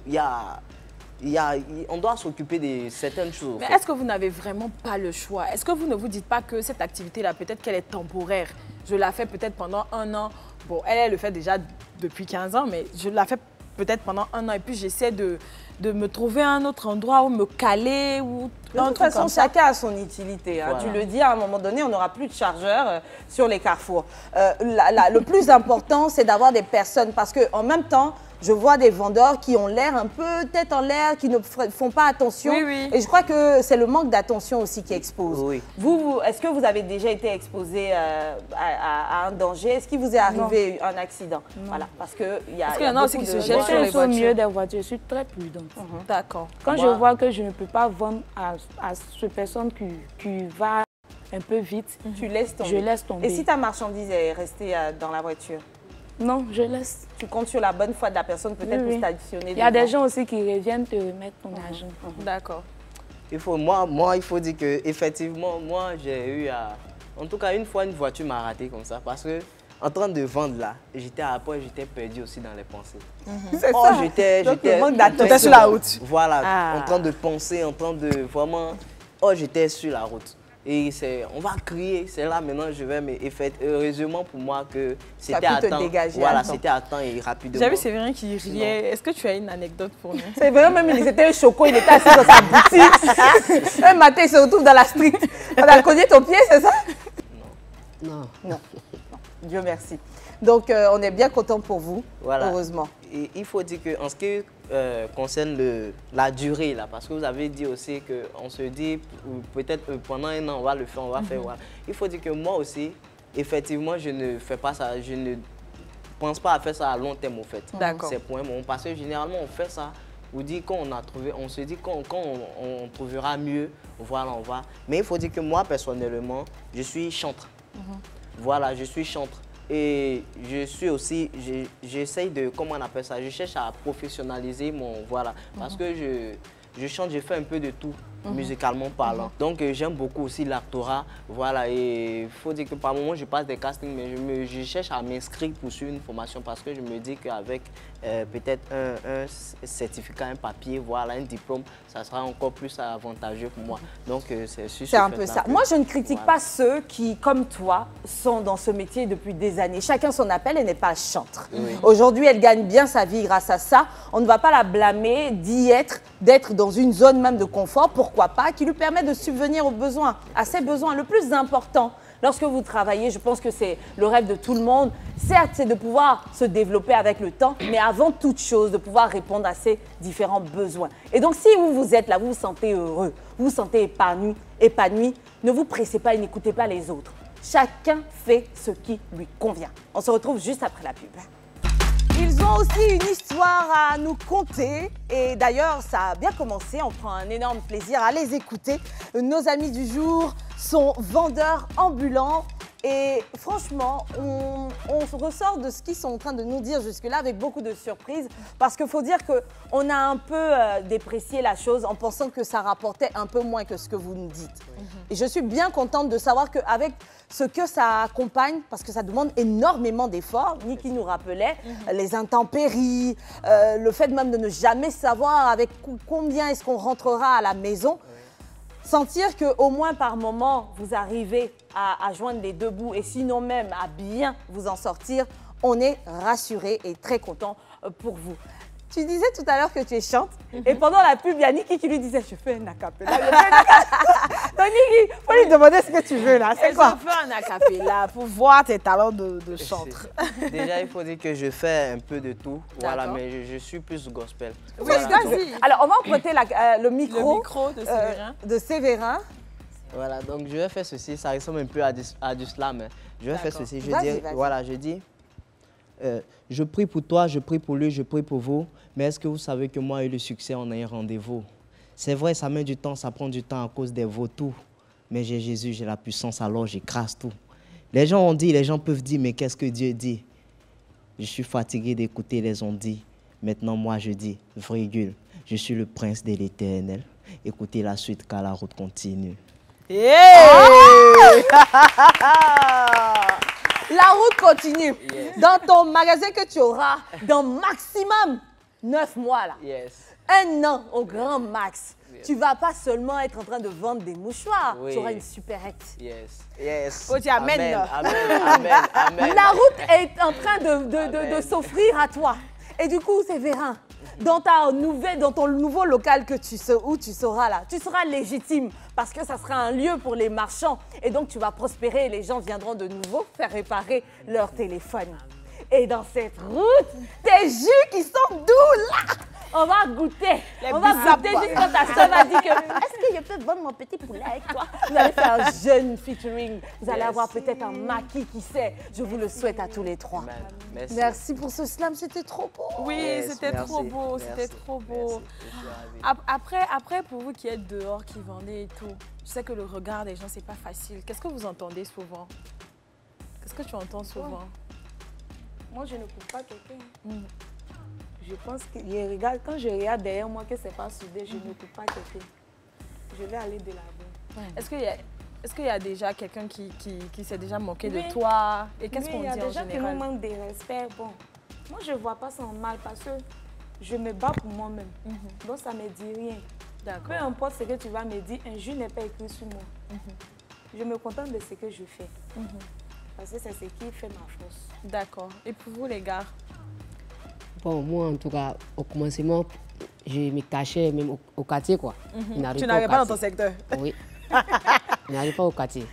B: on doit s'occuper de certaines choses.
C: Mais est-ce que vous n'avez vraiment pas le choix? Est-ce que vous ne vous dites pas que cette activité-là, peut-être qu'elle est temporaire? Je la fais peut-être pendant 1 an. Bon, elle le fait déjà depuis 15 ans, mais je la fais peut-être pendant 1 an. Et puis, j'essaie de me trouver un autre endroit où me caler.
D: De toute façon, chacun a son utilité. Hein. Voilà. Tu le dis, à un moment donné, on n'aura plus de chargeurs sur les carrefours. Le plus important, c'est d'avoir des personnes. Parce qu'en même temps, je vois des vendeurs qui ont l'air un peu tête en l'air, qui ne font pas attention. Oui. Et je crois que c'est le manque d'attention aussi qui expose. Oui. Vous, est-ce que vous avez déjà été exposé à un danger? Est-ce qu'il vous est arrivé un accident? Non. Voilà, parce qu'il y
C: en a aussi qui se jettent sur les voitures.
A: Au milieu des voitures, je suis très prudente.
C: D'accord.
A: Quand je vois que je ne peux pas vendre à cette personne qui va un peu vite,
D: tu laisses tomber.
A: Je laisse tomber.
D: Et si ta marchandise est restée dans la voiture?
A: Non, je laisse.
D: Tu comptes sur la bonne foi de la personne, peut-être pour stationner.
A: Il y a des gens aussi qui reviennent te remettre ton argent.
C: D'accord.
B: Moi, il faut dire qu'effectivement, moi, j'ai eu à... En tout cas, une fois, une voiture m'a raté comme ça. Parce que en train de vendre là, j'étais perdu aussi dans les pensées.
D: C'est ça.
B: J'étais sur la route. Voilà, en train de penser, en train de vraiment... j'étais sur la route. Et on va crier, c'est là maintenant je vais, mais heureusement pour moi que c'était à temps. Voilà, c'était à temps et rapidement.
C: J'ai vu Séverin qui riait. Est-ce que tu as une anecdote pour nous?
D: Séverin même, il était un choco, il était assis dans sa boutique. Un matin, il se retrouve dans la street. On a cogné ton pied, c'est ça? Non. Dieu merci. Donc, on est bien content pour vous, voilà. Heureusement.
B: Et il faut dire qu'en ce qui concerne la durée, là, parce que vous avez dit aussi qu'on se dit, peut-être pendant 1 an, on va le faire, on va faire. Voilà. Il faut dire que moi aussi, effectivement, je ne fais pas ça, je ne pense pas à faire ça à long terme, en fait.
C: D'accord.
B: C'est pour un moment, parce que généralement, on fait ça, on dit quand on a trouvé, on se dit quand on trouvera mieux, voilà, on va. Mais il faut dire que moi, personnellement, je suis chantre. Voilà, je suis chantre. Et je suis aussi, j'essaye de, comment on appelle ça, je cherche à professionnaliser mon, voilà. Parce que je chante, je fais un peu de tout. musicalement parlant. Donc j'aime beaucoup aussi l'actorat, voilà, et il faut dire que par moment je passe des castings, mais je cherche à m'inscrire pour suivre une formation parce que je me dis qu'avec peut-être un certificat, un papier, voilà, un diplôme, ça sera encore plus avantageux pour moi. Donc c'est
D: un peu ça. Moi je ne critique pas ceux qui, comme toi, sont dans ce métier depuis des années. Chacun son appel, elle n'est pas chantre. Aujourd'hui, elle gagne bien sa vie grâce à ça. On ne va pas la blâmer d'être dans une zone même de confort, pourquoi pas, qui lui permet de subvenir aux besoins, à ses besoins. Le plus important, lorsque vous travaillez, je pense que c'est le rêve de tout le monde. Certes, c'est de pouvoir se développer avec le temps, mais avant toute chose, de pouvoir répondre à ses différents besoins. Et donc, si vous êtes là, vous vous sentez heureux, vous vous sentez épanoui, ne vous pressez pas et n'écoutez pas les autres. Chacun fait ce qui lui convient. On se retrouve juste après la pub. Ils ont aussi une histoire à nous conter et d'ailleurs ça a bien commencé, on prend un énorme plaisir à les écouter. Nos amis du jour sont vendeurs ambulants et franchement on ressort de ce qu'ils sont en train de nous dire jusque-là avec beaucoup de surprises parce qu'il faut dire qu'on a un peu déprécié la chose en pensant que ça rapportait un peu moins que ce que vous nous dites. Et je suis bien contente de savoir qu'avec ce que ça accompagne, parce que ça demande énormément d'efforts, Niki nous rappelait, les intempéries, le fait même de ne jamais savoir avec combien est-ce qu'on rentrera à la maison. Sentir qu'au moins par moment, vous arrivez à joindre les deux bouts et sinon même à bien vous en sortir, on est rassuré et très content pour vous. Tu disais tout à l'heure que tu es chante et pendant la pub, il y a Niki qui lui disait « je fais un acapella ». Donc Niki, il faut lui demander ce que tu veux là, c'est quoi?
C: Je fais un acapella pour voir tes talents de chantre.
B: Déjà, il faut dire que je fais un peu de tout, voilà, mais je suis plus gospel.
D: Oui, vas-y. Alors, on va emprunter le micro
C: de Séverin.
B: Voilà, donc je vais faire ceci, ça ressemble un peu à du slam. Je vais faire ceci, je dis, je prie pour toi, je prie pour lui, je prie pour vous, mais est-ce que vous savez que moi et le succès, on a un rendez-vous? C'est vrai, ça met du temps, ça prend du temps à cause des vautours, mais j'ai Jésus, j'ai la puissance, alors j'écrase tout. Les gens peuvent dire, mais qu'est-ce que Dieu dit? Je suis fatigué d'écouter les on-dit. Maintenant, moi, je dis, virgule, je suis le prince de l'Éternel. Écoutez la suite, car la route continue.
D: La route continue. Yes. Dans ton magasin que tu auras dans maximum 9 mois, là.
B: Yes.
D: 1 an au grand max. Yes. Tu ne vas pas seulement être en train de vendre des mouchoirs, tu auras une supérette.
B: Yes.
C: Oh, tu amènes.
B: Amen.
D: La route est en train de s'offrir à toi. Et du coup, Séverin, dans ton nouveau local où tu seras là, tu seras légitime parce que ça sera un lieu pour les marchands. Et donc, tu vas prospérer et les gens viendront de nouveau faire réparer leur téléphone. Et dans cette route, tes jus qui sont doux là, on va goûter. On va goûter juste quand ta soeur m'a dit que est-ce que je peux vendre mon petit poulet avec toi? Vous allez faire un jeune featuring. Vous allez avoir peut-être un maquis, qui sait. Je vous le souhaite à tous les trois. Merci pour ce slam, c'était trop beau.
C: Oui, c'était trop beau, c'était trop beau. Après, pour vous qui êtes dehors, qui vendez et tout, je sais que le regard des gens, c'est pas facile. Qu'est-ce que vous entendez souvent? Qu'est-ce que tu entends souvent?
A: Moi, je ne coupe pas quelqu'un. Je pense que quand je regarde derrière moi que c'est pas soudé, je ne coupe pas quelqu'un. Je vais aller de l'avant.
C: Est-ce qu'il y a déjà quelqu'un qui s'est déjà moqué de toi? Et qu'est-ce qu'on dit en général?
A: Il y a des gens qui me manquent de respect. Bon, moi, je ne vois pas ça en mal parce que je me bats pour moi-même. Donc, ça ne me dit rien. Peu importe ce que tu vas me dire, un jour n'est pas écrit sur moi. Je me contente de ce que je fais. Parce que c'est ce qui fait ma force.
C: D'accord. Et pour vous, les gars?
E: Bon, moi, en tout cas, au commencement, je me cachais même au quartier, quoi.
C: Tu n'arrivais pas dans ton secteur?
E: Oui. Je n'arrive pas au quartier.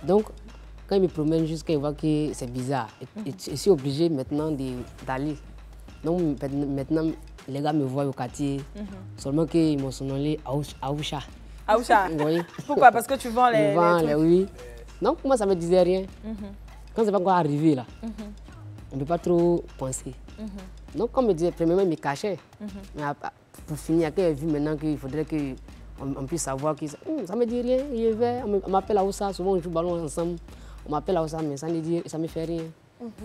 E: Donc, quand ils me promènent jusqu'à voir que c'est bizarre, je suis obligé maintenant d'aller. Donc, maintenant, les gars me voient au quartier, seulement qu'ils m'ont sonné Aoucha.
C: Aoucha?
E: Oui.
C: Pourquoi? Parce que tu vends les
E: trucs. Oui. Donc, moi, ça ne me disait rien. Quand c'est pas encore arrivé, là, on ne peut pas trop penser. Donc, comme je disais, premièrement, il me cachait. Mais pour finir, quand j'ai vu maintenant qu'il faudrait qu'on puisse savoir que ça ne me dit rien. Je vais, on m'appelle Aoussa, souvent on joue au ballon ensemble. On m'appelle Aoussa, mais ça ne me fait rien.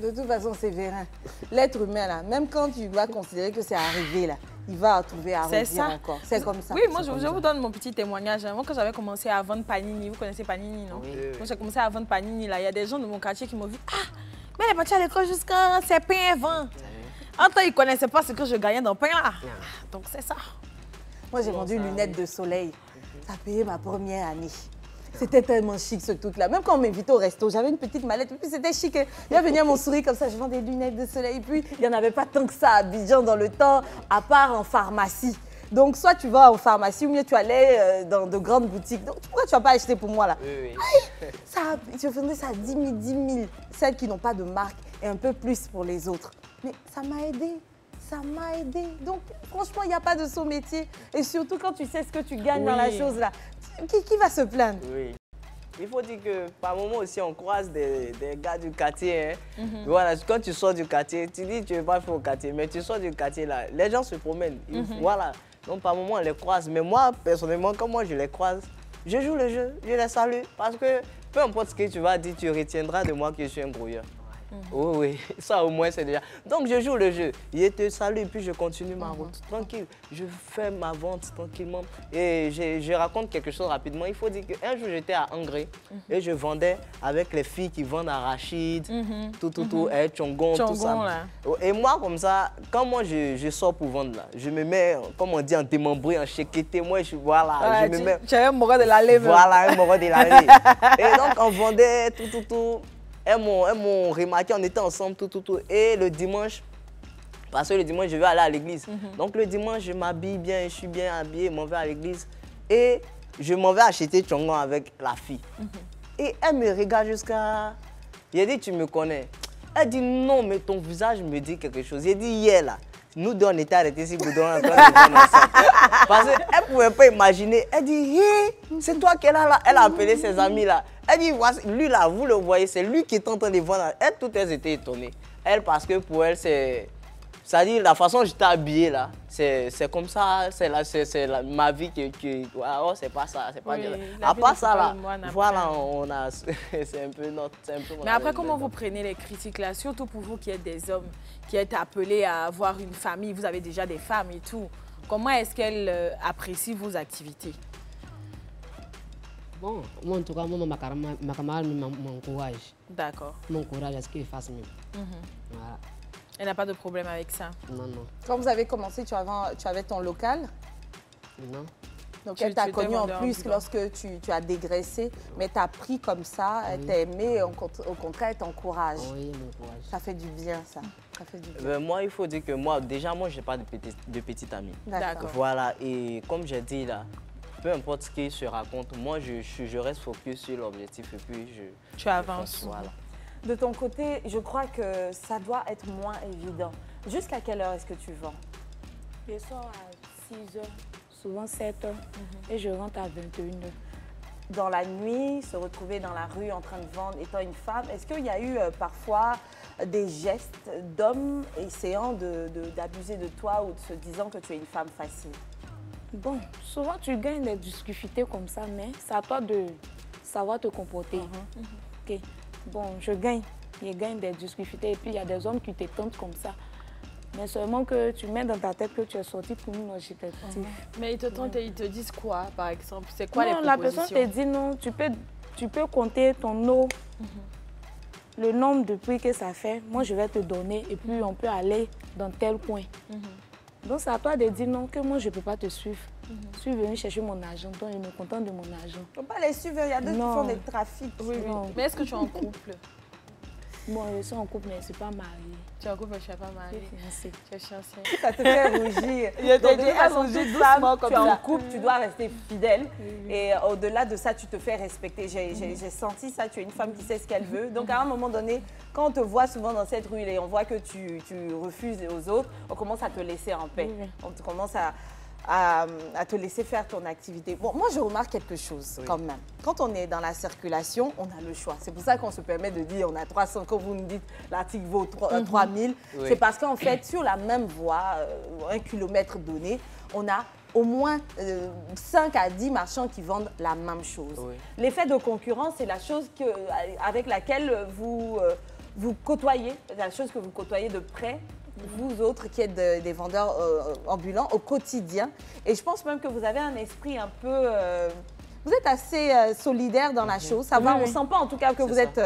D: De toute façon, Séverin, l'être humain, là, même quand tu vas considérer que c'est arrivé, là, il va trouver à redire encore. C'est comme ça.
C: Oui, moi, je vous donne mon petit témoignage. Moi, quand j'avais commencé à vendre Panini, vous connaissez Panini, non? Oui. Moi, j'ai commencé à vendre Panini, là. Il y a des gens de mon quartier qui m'ont vu. Ah, mais elle est partie à l'école jusqu'à ses pains avant. En temps, ils ne connaissaient pas ce que je gagnais dans le pain, là. Donc, c'est ça.
D: Moi, j'ai vendu lunettes de soleil. Ça a payé ma première année. C'était tellement chic ce truc-là. Même quand on m'invitait au resto, j'avais une petite mallette. Et puis c'était chic. Il venait à mon sourire comme ça. Je vendais des lunettes de soleil. Et puis il n'y en avait pas tant que ça à Abidjan dans le temps, à part en pharmacie. Donc soit tu vas en pharmacie ou bien tu allais dans de grandes boutiques. Donc pourquoi tu vas pas acheter pour moi là? Oui. Je vendais ça à 10 000. Celles qui n'ont pas de marque et un peu plus pour les autres. Mais ça m'a aidé. Ça m'a aidé. Donc, franchement, il n'y a pas de saut métier. Et surtout, quand tu sais ce que tu gagnes dans la chose là, qui va se plaindre? Oui.
B: Il faut dire que par moment aussi, on croise des gars du quartier. Hein. Voilà, quand tu sors du quartier, tu dis que tu ne veux pas faire au quartier, mais tu sors du quartier là, les gens se promènent. Voilà. Donc, par moment, on les croise. Mais moi, personnellement, quand moi je les croise, je joue le jeu, je les salue. Parce que peu importe ce que tu vas dire, tu retiendras de moi que je suis un brouilleur. Oui, ça au moins c'est déjà. Donc je joue le jeu, je te salue et puis je continue ma route. Tranquille, je fais ma vente tranquillement. Et je raconte quelque chose rapidement. Il faut dire qu'un jour j'étais à Angré et je vendais avec les filles qui vendent arachide, tchongon, tout ça. Là. Et moi comme ça, quand moi je sors pour vendre là, je me mets, comme on dit, en démembré, en chéqueté. Moi je voilà, je me mets.
C: Tu avais un moral de la lèvre.
B: Voilà, un moral de la lèvre. Et donc on vendait tout. Elles m'ont remarqué, on était ensemble, tout. Et le dimanche, parce que le dimanche, je vais aller à l'église. Donc le dimanche, je m'habille bien, je suis bien habillé, je m'en vais à l'église. Et je m'en vais acheter tchongon avec la fille. Et elle me regarde jusqu'à... J'ai dit, tu me connais? Elle dit, non, mais ton visage me dit quelque chose. J'ai dit, hier là, nous deux, on était arrêtés ici, nous deux, on était ensemble. Parce qu'elle ne pouvait pas imaginer. Elle dit, hey, c'est toi qu'elle a là. Elle a appelé ses amis là. Elle dit, lui là, vous le voyez, c'est lui qui est en train de vendre. Elle, toutes elles étaient étonnées. Elle, parce que pour elle, c'est-à-dire la façon dont j'étais habillé là, c'est comme ça, c'est ma vie oh, c'est pas ça, c'est pas bien. À part ça là, voilà, c'est un peu notre...
C: Mais après, comment vous prenez les critiques là, surtout pour vous qui êtes des hommes, qui êtes appelés à avoir une famille, vous avez déjà des femmes et tout. Comment est-ce qu'elles apprécient vos activités?
E: Bon, moi en tout cas, ma camarade m'encourage.
C: D'accord.
E: M'encourage à ce qu'il fasse mieux. Voilà.
C: Elle n'a pas de problème avec ça?
E: Non.
D: Quand vous avez commencé, tu avais ton local?
E: Non.
D: Donc elle t'a connu en plus lorsque tu as dégraissé, mais tu as pris comme ça, elle t'a aimé, au contraire, elle t'encourage.
E: Oui, elle m'encourage.
D: Ça fait du bien, ça. Ça fait du bien.
B: Moi, il faut dire que moi, je n'ai pas de petite amie.
D: D'accord.
B: Voilà, et comme j'ai dit là, peu importe ce qui se raconte, moi, je reste focus sur l'objectif et puis
C: tu avances.
B: Voilà.
D: De ton côté, je crois que ça doit être moins évident. Jusqu'à quelle heure est-ce que tu vends?
A: Je sors à 6 heures, souvent 7 heures, et je rentre à 21 heures.
D: Dans la nuit, se retrouver dans la rue en train de vendre, étant une femme, est-ce qu'il y a eu parfois des gestes d'hommes essayant d'abuser de toi ou de se disant que tu es une femme facile?
A: Bon, souvent tu gagnes des difficultés comme ça, mais c'est à toi de savoir te comporter. Ok. Bon, je gagne des difficultés et puis il y a des hommes qui te tentent comme ça. Mais seulement que tu mets dans ta tête que tu es sorti pour nous objectif.
C: Mais ils te tentent et ils te disent quoi, par exemple? C'est quoi les propositions?
A: La personne te dit non, tu peux compter ton eau, le nombre de prix que ça fait. Moi, je vais te donner et puis on peut aller dans tel coin. Donc, c'est à toi de dire non, que moi, je ne peux pas te suivre. Je suis venue chercher mon argent, donc je me contente de mon argent.
D: Il ne faut pas les suivre, il y a d'autres qui font des trafics.
C: Oui. Mais est-ce que tu es en couple?
A: Bon, je suis en couple, mais je ne suis pas mariée.
C: Tu es en couple, mais je ne suis pas mariée.
A: Tu es fiancée.
D: Ça te fait rougir.
C: Donc, de toute façon, doucement comme ça.
D: Tu es en couple, tu dois rester fidèle. Et au-delà de ça, tu te fais respecter. J'ai senti ça, tu es une femme qui sait ce qu'elle veut. Donc, à un moment donné, quand on te voit souvent dans cette rue et on voit que tu refuses aux autres, on commence à te laisser en paix. On commence à te laisser faire ton activité. Bon, moi, je remarque quelque chose quand même. Quand on est dans la circulation, on a le choix. C'est pour ça qu'on se permet de dire on a 300, quand vous nous dites l'article vaut 3000. C'est parce qu'en fait, sur la même voie, 1 kilomètre donné, on a au moins 5 à 10 marchands qui vendent la même chose. L'effet de concurrence, c'est la chose avec laquelle vous côtoyez, la chose que vous côtoyez de près. vous autres qui êtes des vendeurs ambulants au quotidien. Et je pense même que vous avez un esprit un peu... vous êtes assez solidaire dans la chose. Ça va, on ne sent pas en tout cas que vous êtes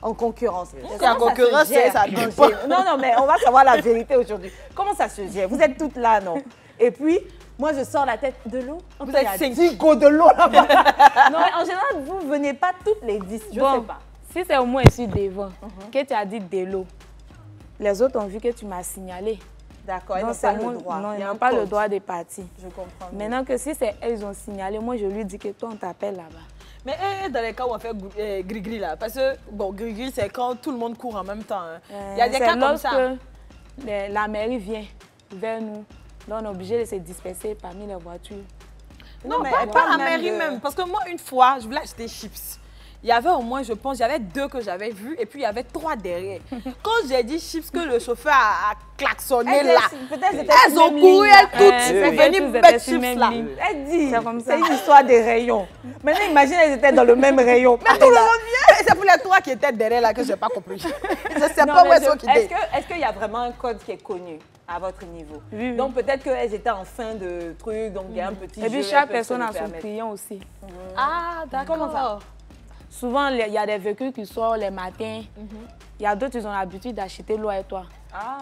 D: en concurrence.
C: C'est en concurrence, ça ne pas.
D: Non, mais on va savoir la vérité aujourd'hui. Comment ça se gère? Vous êtes toutes là, non? Et puis, moi, je sors la tête de l'eau.
C: Vous êtes 5
D: de l'eau là-bas. Non, en général, vous ne venez pas toutes les 10, je ne sais pas.
A: Si c'est au moins ici devant, que tu as dit de l'eau, les autres ont vu que tu m'as signalé.
D: D'accord, ils n'ont pas le droit.
A: Non, ils n'ont pas le droit de partir.
D: Je comprends.
A: Maintenant que si c'est elles, ils ont signalé, moi, je lui dis que toi, on t'appelle là-bas.
C: Mais dans les cas où on fait gris-gris là, parce que bon, gris-gris, c'est quand tout le monde court en même temps. Il y a des cas comme ça.
A: La mairie vient vers nous. Là, on est obligé de se disperser parmi les voitures.
C: Non, mais pas la mairie même. Parce que moi, une fois, je voulais acheter chips. Il y avait au moins, je pense, il y avait 2 que j'avais vus et puis il y avait 3 derrière. Quand j'ai dit chips, que le chauffeur a klaxonné là, elles ont couru, elles toutes, sont venues mettre chips là.
D: Elle dit, c'est une histoire des rayons. Maintenant, imagine, elles étaient dans le même rayon.
C: Mais tout le monde vient. C'est pour les 3 qui étaient derrière là que je n'ai pas compris. Je ne sais pas où elles sont quittées.
D: Est-ce qu'il y a vraiment un code qui est connu à votre niveau?
A: Oui.
D: Donc peut-être qu'elles étaient en fin de truc, donc il y a un petit jeu.
A: Et puis chaque personne a son client aussi.
C: Ah, d'accord.
D: Comment ça?
A: Souvent, il y a des véhicules qui sortent les matins. Il y a d'autres, ils ont l'habitude d'acheter l'eau avec toi.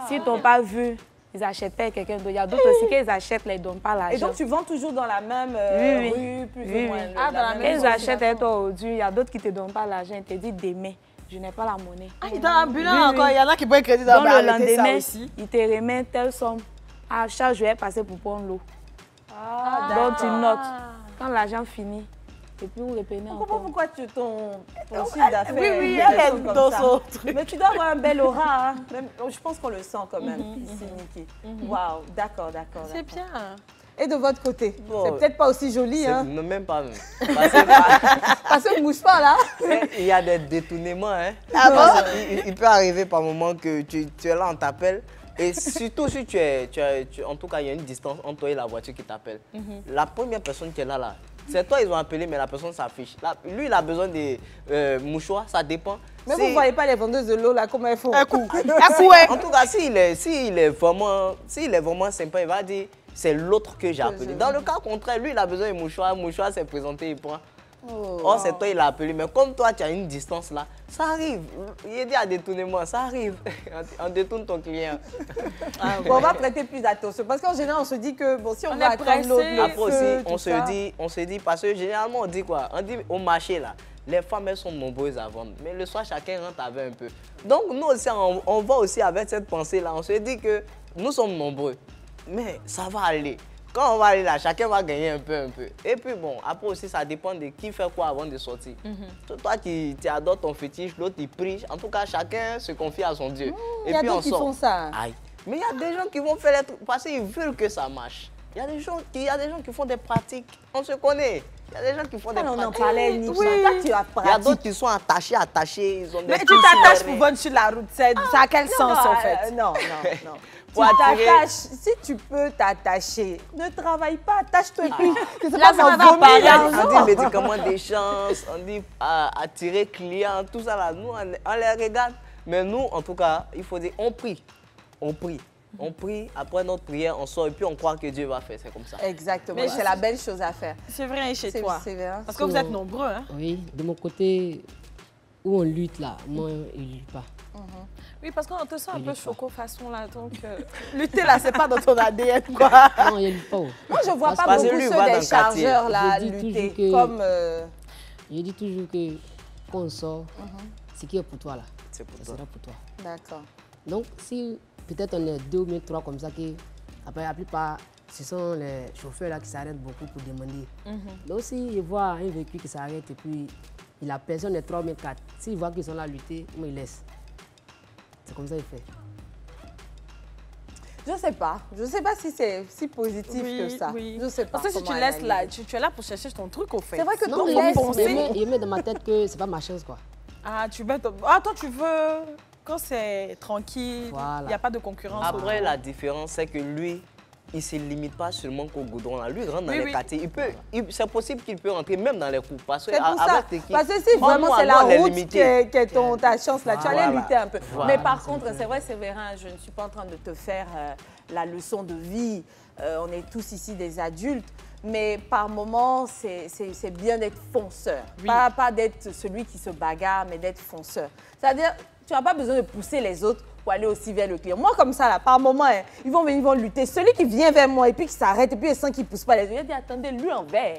A: S'ils ne t'ont pas vu, ils achètent avec quelqu'un d'autre. Il y a d'autres aussi qu'ils achètent, ils ne donnent pas l'argent.
D: Et donc tu vends toujours dans la même rue, plus ou moins?
A: Ah, dans la même. Ils achètent avec toi aujourd'hui. Il y a d'autres qui ne te donnent pas l'argent. Ils te disent demain, je n'ai pas la monnaie.
C: Ah, dans l'ambulance encore, il y en a qui prennent crédit dans
A: le lendemain, ils te remettent telle somme. À chaque jour, passer pour prendre l'eau. Donc tu notes. Quand l'argent finit, et puis vous reprenez encore.
D: Pourquoi ton chiffre d'affaires?
C: Oui, elle est dans son truc.
D: Mais tu dois avoir un bel aura. Hein. Même, je pense qu'on le sent quand même ici, Niki. Waouh, d'accord.
C: C'est bien.
D: Et de votre côté, c'est peut-être pas aussi joli. Hein?
B: Non, même pas.
D: Parce que ne bouge pas là.
B: Il y a des détournements. Hein.
D: Ah bon?
B: Il peut arriver par moment que tu es là, on t'appelle. Et surtout si en tout cas, il y a une distance entre toi et la voiture qui t'appelle. La première personne qui est là, c'est toi, ils ont appelé, mais la personne s'affiche. Lui, il a besoin des mouchoirs, ça dépend.
D: Mais vous ne voyez pas les vendeuses de l'eau là, comment elles font?
C: Un coup.
B: En tout cas, s'il est vraiment sympa, il va dire c'est l'autre que j'ai appelé. Dans le cas contraire, lui, il a besoin de mouchoirs. Mouchoir, c'est présenté, il prend. Oh, c'est toi, il a appelé. Mais comme toi, tu as une distance là, ça arrive. Il dit à détournement, ça arrive. On détourne ton client.
D: Bon, on va prêter plus d'attention. Parce qu'en général, on se dit que bon, si on va attendre l'autre,
B: après aussi, on se dit, parce que généralement, on dit quoi? On dit au marché là, les femmes, elles sont nombreuses à vendre. Mais le soir, chacun rentre avec un peu. Donc, nous aussi, on va aussi avec cette pensée là. On se dit que nous sommes nombreux. Mais ça va aller. Quand on va aller là, chacun va gagner un peu. Et puis bon, après aussi, ça dépend de qui fait quoi avant de sortir. Toi, tu adores ton fétiche, l'autre, il prie. En tout cas, chacun se confie à son Dieu.
D: Il y a d'autres qui font ça.
B: Aïe. Mais il y a des gens qui vont faire les trucs parce qu'ils veulent que ça marche. Il y a des gens qui font des pratiques. On se connaît. Il y a des gens qui font des pratiques.
D: On en parlait, Nick.
B: Oui. Il y a d'autres qui sont attachés. Ils ont des
C: mais tu t'attaches pour vendre sur la route. Ça a quel sens en fait?
D: Non. Si tu peux t'attacher, ne travaille pas, attache-toi plus.
C: Là, ça va parler.
B: On dit médicaments d'échange, on dit attirer clients, tout ça là. Nous, on les regarde. Mais nous, en tout cas, il faut dire, on prie. On prie, après notre prière, on sort et puis on croit que Dieu va faire. C'est comme ça.
D: Exactement, c'est la belle chose à faire.
C: C'est vrai chez toi.
D: C'est vrai.
C: Parce que vous êtes nombreux. Hein?
E: Oui, de mon côté, où on lutte là, moi, je ne lutte pas.
C: Oui, parce qu'on te sent un peu choco façon là, donc lutter là, c'est pas dans ton ADN quoi.
E: Non, il ne lutte pas.
D: Moi, je vois pas beaucoup ceux des chargeurs là lutter. Comme
E: je dis toujours que quand on sort, ce qui est pour toi là,
B: c'est pour
E: sera pour toi.
D: D'accord.
E: Donc, si peut-être on est 2 ou 3 comme ça, après la plupart, ce sont les chauffeurs là qui s'arrêtent beaucoup pour demander. Donc, si je vois un véhicule qui s'arrête et puis il a personne de 3 ou 4, s'il voit qu'ils sont là à lutter, il me laisse. C'est comme ça qu'il fait.
D: Je sais pas si c'est si positif que ça.
C: Oui.
D: Je sais pas.
C: Parce que si tu laisses là, tu es là pour chercher ton truc au fait.
D: C'est vrai que
E: non, il met dans ma tête que c'est pas ma chance quoi.
C: Ah, toi tu veux quand c'est tranquille, il n'y a pas de concurrence.
B: Après, la différence, c'est que lui, il ne se limite pas seulement qu'au goudron. Là. Lui, il rentre dans les quartiers. C'est possible qu'il peut rentrer même dans les coups. Parce que,
D: parce que si vraiment c'est la route qui est ta chance, là, tu allais lutter un peu.
B: Voilà.
D: Mais par contre, c'est vrai, Sévérin, je ne suis pas en train de te faire la leçon de vie. On est tous ici des adultes. Mais par moments, c'est bien d'être fonceur. Oui. Pas d'être celui qui se bagarre, mais d'être fonceur. C'est-à-dire, tu n'as pas besoin de pousser les autres pour aller aussi vers le client. Moi, comme ça, là, par moment, hein, ils vont venir, ils vont lutter. Celui qui vient vers moi et puis qui s'arrête et puis il sent qu'il ne pousse pas les autres, il dit, attendez, lui en vert.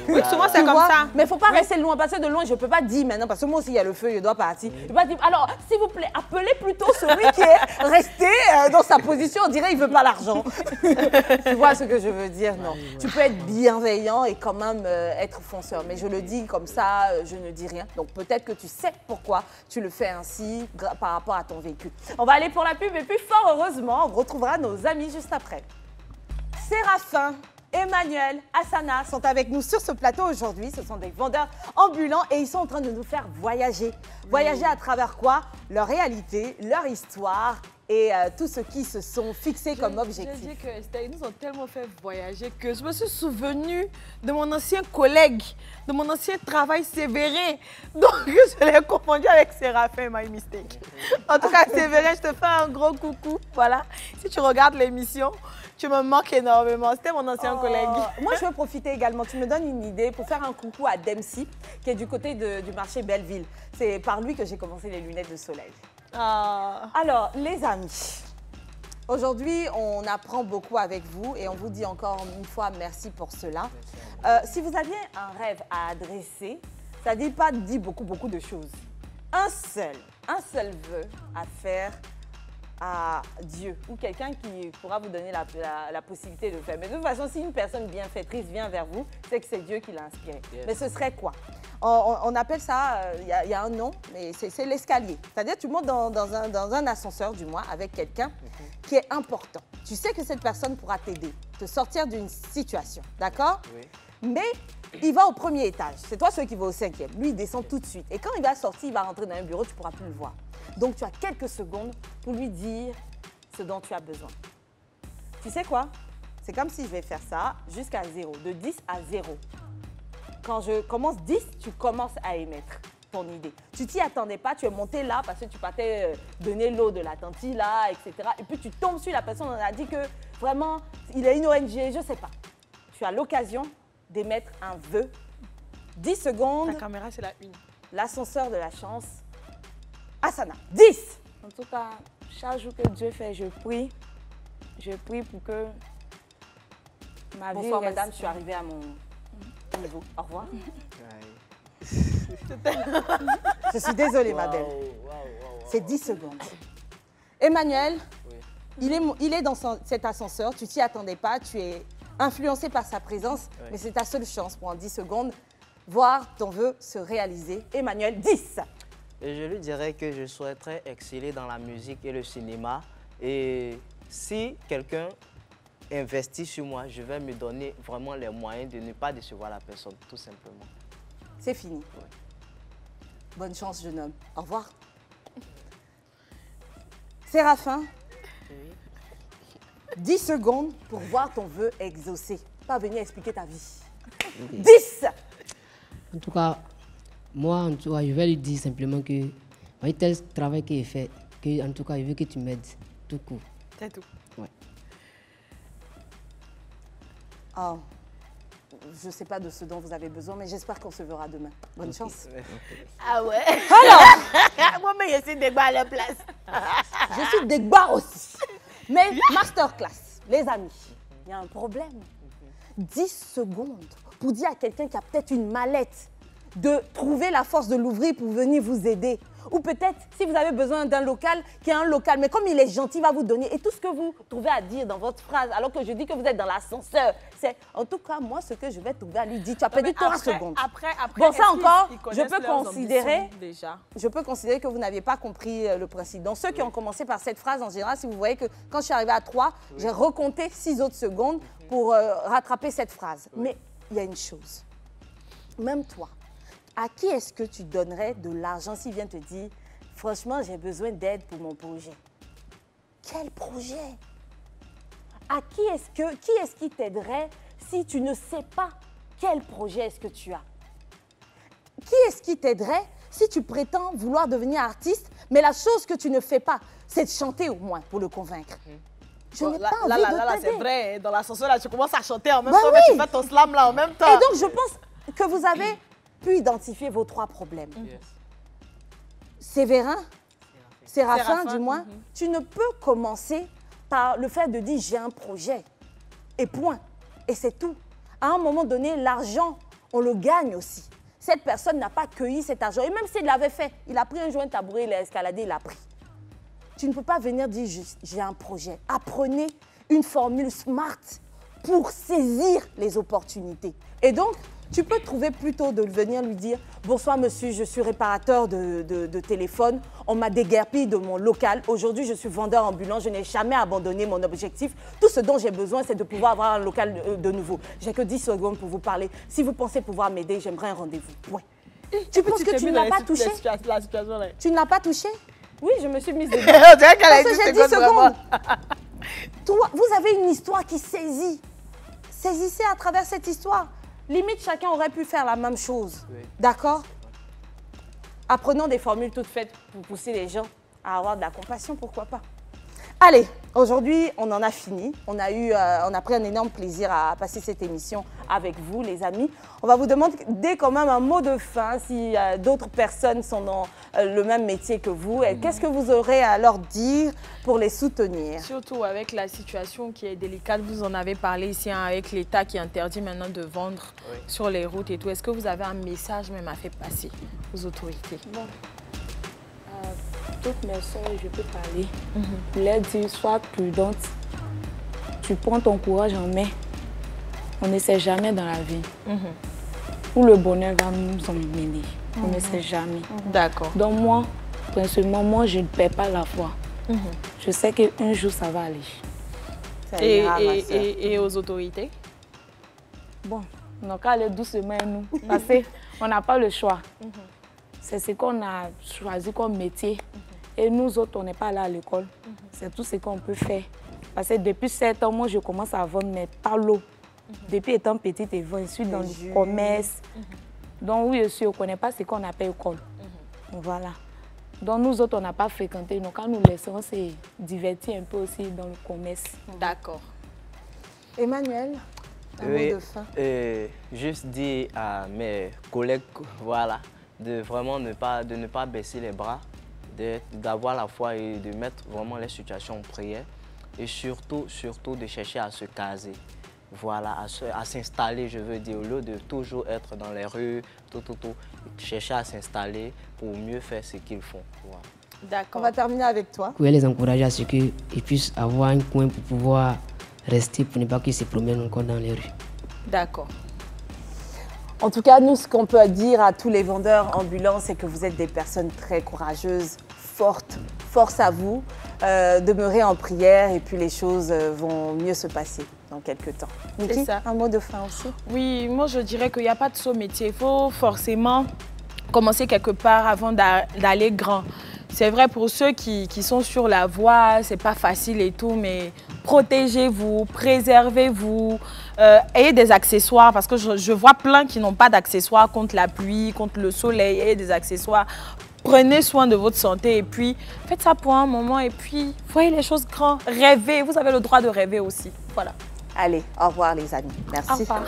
C: Oui, souvent, c'est comme ça.
D: Mais il ne faut pas rester loin. Parce que de loin, je ne peux pas dire maintenant, parce que moi aussi, il y a le feu, je dois partir. Je ne peux pas dire, alors, s'il vous plaît, appelez plutôt celui qui est resté dans sa position. On dirait qu'il ne veut pas l'argent. Tu vois ce que je veux dire? Non. Tu peux être bienveillant et quand même être fonceur. Mais je le dis comme ça, je ne dis rien. Donc, peut-être que tu sais pourquoi tu le fais ainsi par rapport à ton véhicule. On va aller pour la pub et puis fort heureusement, on retrouvera nos amis juste après. Séraphin, Emmanuel, Hassana sont avec nous sur ce plateau aujourd'hui. Ce sont des vendeurs ambulants et ils sont en train de nous faire voyager. Voyager à travers quoi? Leur réalité, leur histoire et tout ce qui se sont fixés comme objectif.
C: Je dis qu'ils nous ont tellement fait voyager que je me suis souvenue de mon ancien collègue, de mon ancien travail Sévérin. Donc, je l'ai confondu avec Séraphin, my mistake. En tout cas, Sévérin, je te fais un gros coucou. Voilà. Si tu regardes l'émission, tu me manques énormément. C'était mon ancien collègue.
D: Moi, je veux profiter également. Tu me donnes une idée pour faire un coucou à Dempsey, qui est du côté du marché Belleville. C'est par lui que j'ai commencé les lunettes de soleil. Alors, les amis, aujourd'hui, on apprend beaucoup avec vous et on vous dit encore une fois merci pour cela. Si vous aviez un rêve à adresser, ça ne dit pas beaucoup de choses. Un seul vœu à faire à Dieu ou quelqu'un qui pourra vous donner la possibilité de le faire. Mais de toute façon, si une personne bienfaitrice vient vers vous, c'est que c'est Dieu qui l'a inspiré. Yes. Mais ce serait quoi? On appelle ça, il y a un nom, mais c'est l'escalier. C'est-à-dire tu montes dans un ascenseur, du moins, avec quelqu'un qui est important. Tu sais que cette personne pourra t'aider, te sortir d'une situation, d'accord? Oui. Mais il va au premier étage. C'est toi celui qui va au 5e. Lui, il descend tout de suite. Et quand il va sortir, il va rentrer dans un bureau, tu ne pourras plus le voir. Donc, tu as quelques secondes pour lui dire ce dont tu as besoin. Tu sais quoi? C'est comme si je vais faire ça jusqu'à 0, de 10 à 0. Quand je commence 10, tu commences à émettre ton idée. Tu t'y attendais pas, tu es monté là parce que tu partais donner l'eau de la tantille là, etc. Et puis tu tombes sur la personne, on a dit que vraiment, il a une ONG, je ne sais pas. Tu as l'occasion d'émettre un vœu. 10 secondes.
C: La caméra, c'est la une.
D: L'ascenseur de la chance. Hassana, 10.
A: En tout cas, chaque jour que Dieu fait, je prie. Je prie pour que ma vie
D: Bonsoir,
A: reste...
D: madame, je suis arrivée à mon niveau. Au revoir. Je suis désolée, ma belle. C'est 10 secondes. Emmanuel, il est dans cet ascenseur, tu t'y attendais pas, tu es influencé par sa présence, mais c'est ta seule chance pour en 10 secondes, voir ton vœu se réaliser. Emmanuel, 10.
B: Et je lui dirais que je souhaiterais exceller dans la musique et le cinéma. Et si quelqu'un investit sur moi, je vais me donner vraiment les moyens de ne pas décevoir la personne, tout simplement.
D: C'est fini. Oui. Bonne chance, jeune homme. Au revoir. Séraphin, 10 secondes pour voir ton vœu exaucé. Pas venir expliquer ta vie. 10.
E: En tout cas, moi, je vais lui dire simplement que tel travail qu'il fait, que, en tout cas, il veut que tu m'aides, tout court.
C: C'est tout.
E: Ouais.
D: Oh, je ne sais pas de ce dont vous avez besoin, mais j'espère qu'on se verra demain. Bonne chance.
C: Ah ouais?
D: Alors,
C: moi, mais je suis Degba à la place.
D: Je suis Degba aussi. Mais masterclass, les amis, il y a un problème. 10 secondes pour dire à quelqu'un qui a peut-être une mallette de trouver la force de l'ouvrir pour venir vous aider. Ou peut-être, si vous avez besoin d'un local, qui est un local, mais comme il est gentil, il va vous donner. Et tout ce que vous trouvez à dire dans votre phrase, alors que je dis que vous êtes dans l'ascenseur, c'est en tout cas, moi, ce que je vais trouver à lui dire. Tu as perdu 3 secondes.
C: Après,
D: bon, ça encore,
C: je
D: peux considérer que vous n'aviez pas compris le principe. Donc, ceux qui ont commencé par cette phrase, en général, si vous voyez que quand je suis arrivée à 3, j'ai recompté 6 autres secondes pour rattraper cette phrase. Mais il y a une chose. Même toi, à qui est-ce que tu donnerais de l'argent s'il vient te dire « Franchement, j'ai besoin d'aide pour mon projet ». Quel projet? qui est-ce qui t'aiderait si tu ne sais pas quel projet est-ce que tu as? Qui est-ce qui t'aiderait si tu prétends vouloir devenir artiste, mais la chose que tu ne fais pas, c'est de chanter au moins pour le convaincre? Je n'ai pas envie de t'aider.
C: C'est vrai, dans l'ascenseur, là, tu commences à chanter en même temps, mais tu fais ton slam là en même temps.
D: Et donc, je pense que vous avez pu identifier vos 3 problèmes. Séraphin, du moins, tu ne peux commencer par le fait de dire j'ai un projet et point. Et c'est tout. À un moment donné, l'argent, on le gagne aussi. Cette personne n'a pas cueilli cet argent. Et même s'il l'avait fait, il a pris un joint tabouret, il a escaladé, il l'a pris. Tu ne peux pas venir dire j'ai un projet. Apprenez une formule SMART pour saisir les opportunités. Et donc, tu peux trouver plutôt de venir lui dire « Bonsoir monsieur, je suis réparateur de téléphone. On m'a déguerpi de mon local. Aujourd'hui, je suis vendeur ambulant. Je n'ai jamais abandonné mon objectif. Tout ce dont j'ai besoin, c'est de pouvoir avoir un local de nouveau. J'ai que 10 secondes pour vous parler. Si vous pensez pouvoir m'aider, j'aimerais un rendez-vous. » Point. Tu penses que tu ne l'as pas touché? Tu ne l'as pas touché?
C: Oui, je me suis mise dedans.
D: Parce que j'ai 10 secondes. Toi, vous avez une histoire qui saisit. Saisissez à travers cette histoire. Limite, chacun aurait pu faire la même chose. Oui. D'accord? Apprenons des formules toutes faites pour pousser les gens à avoir de la compassion, pourquoi pas. Allez, aujourd'hui, on en a fini. On a pris un énorme plaisir à passer cette émission avec vous, les amis. On va vous demander quand même un mot de fin si d'autres personnes sont dans le même métier que vous. Qu'est-ce que vous aurez à leur dire pour les soutenir? Surtout avec la situation qui est délicate, vous en avez parlé ici, hein, avec l'État qui interdit maintenant de vendre sur les routes et tout. Est-ce que vous avez un message même à faire passer aux autorités?
A: Bon. Toutes mes soeurs, je peux parler. Pour leur dire, sois prudente. Tu prends ton courage en main. On ne sait jamais dans la vie où le bonheur va nous emmener. On ne sait jamais.
D: D'accord.
A: Donc moi, principalement, moi, je ne perds pas la foi. Je sais qu'un jour, ça va aller.
D: Ça ira, et aux autorités?
A: Bon, donc aller doucement, nous. Parce qu'on n'a pas le choix. C'est ce qu'on a choisi comme métier. Et nous autres, on n'est pas là à l'école. C'est tout ce qu'on peut faire. Parce que depuis 7 ans, moi, je commence à vendre, mais pas l'eau. Depuis étant petite, je suis dans le commerce. Donc, oui, je ne connais pas ce qu'on appelle école. Voilà. Donc, nous autres, on n'a pas fréquenté. Donc, quand nous laissons, on s'est diverti un peu aussi dans le commerce.
D: D'accord. Emmanuel, un mot de fin.
B: Juste dire à mes collègues, voilà, de vraiment ne pas baisser les bras, d'avoir la foi et de mettre vraiment les situations en prière et surtout de chercher à se caser, voilà, à s'installer, je veux dire, au lieu de toujours être dans les rues, chercher à s'installer pour mieux faire ce qu'ils font. Voilà.
D: D'accord. On va terminer avec toi.
E: Je vais les encourager à ce qu'ils puissent avoir un coin pour pouvoir rester, pour ne pas qu'ils se promènent encore dans les rues.
D: D'accord. En tout cas, nous, ce qu'on peut dire à tous les vendeurs ambulants, c'est que vous êtes des personnes très courageuses, fortes. Force à vous. Demeurez en prière et puis les choses vont mieux se passer dans quelques temps. Niki, un mot de fin aussi? Oui, moi je dirais qu'il n'y a pas de saut métier. Il faut forcément commencer quelque part avant d'aller grand. C'est vrai pour ceux qui sont sur la voie, c'est pas facile et tout, mais protégez-vous, préservez-vous, ayez des accessoires parce que je vois plein qui n'ont pas d'accessoires contre la pluie, contre le soleil, ayez des accessoires. Prenez soin de votre santé et puis faites ça pour un moment et puis voyez les choses grandes, rêvez, vous avez le droit de rêver aussi. Voilà. Allez, au revoir les amis. Merci. Au revoir.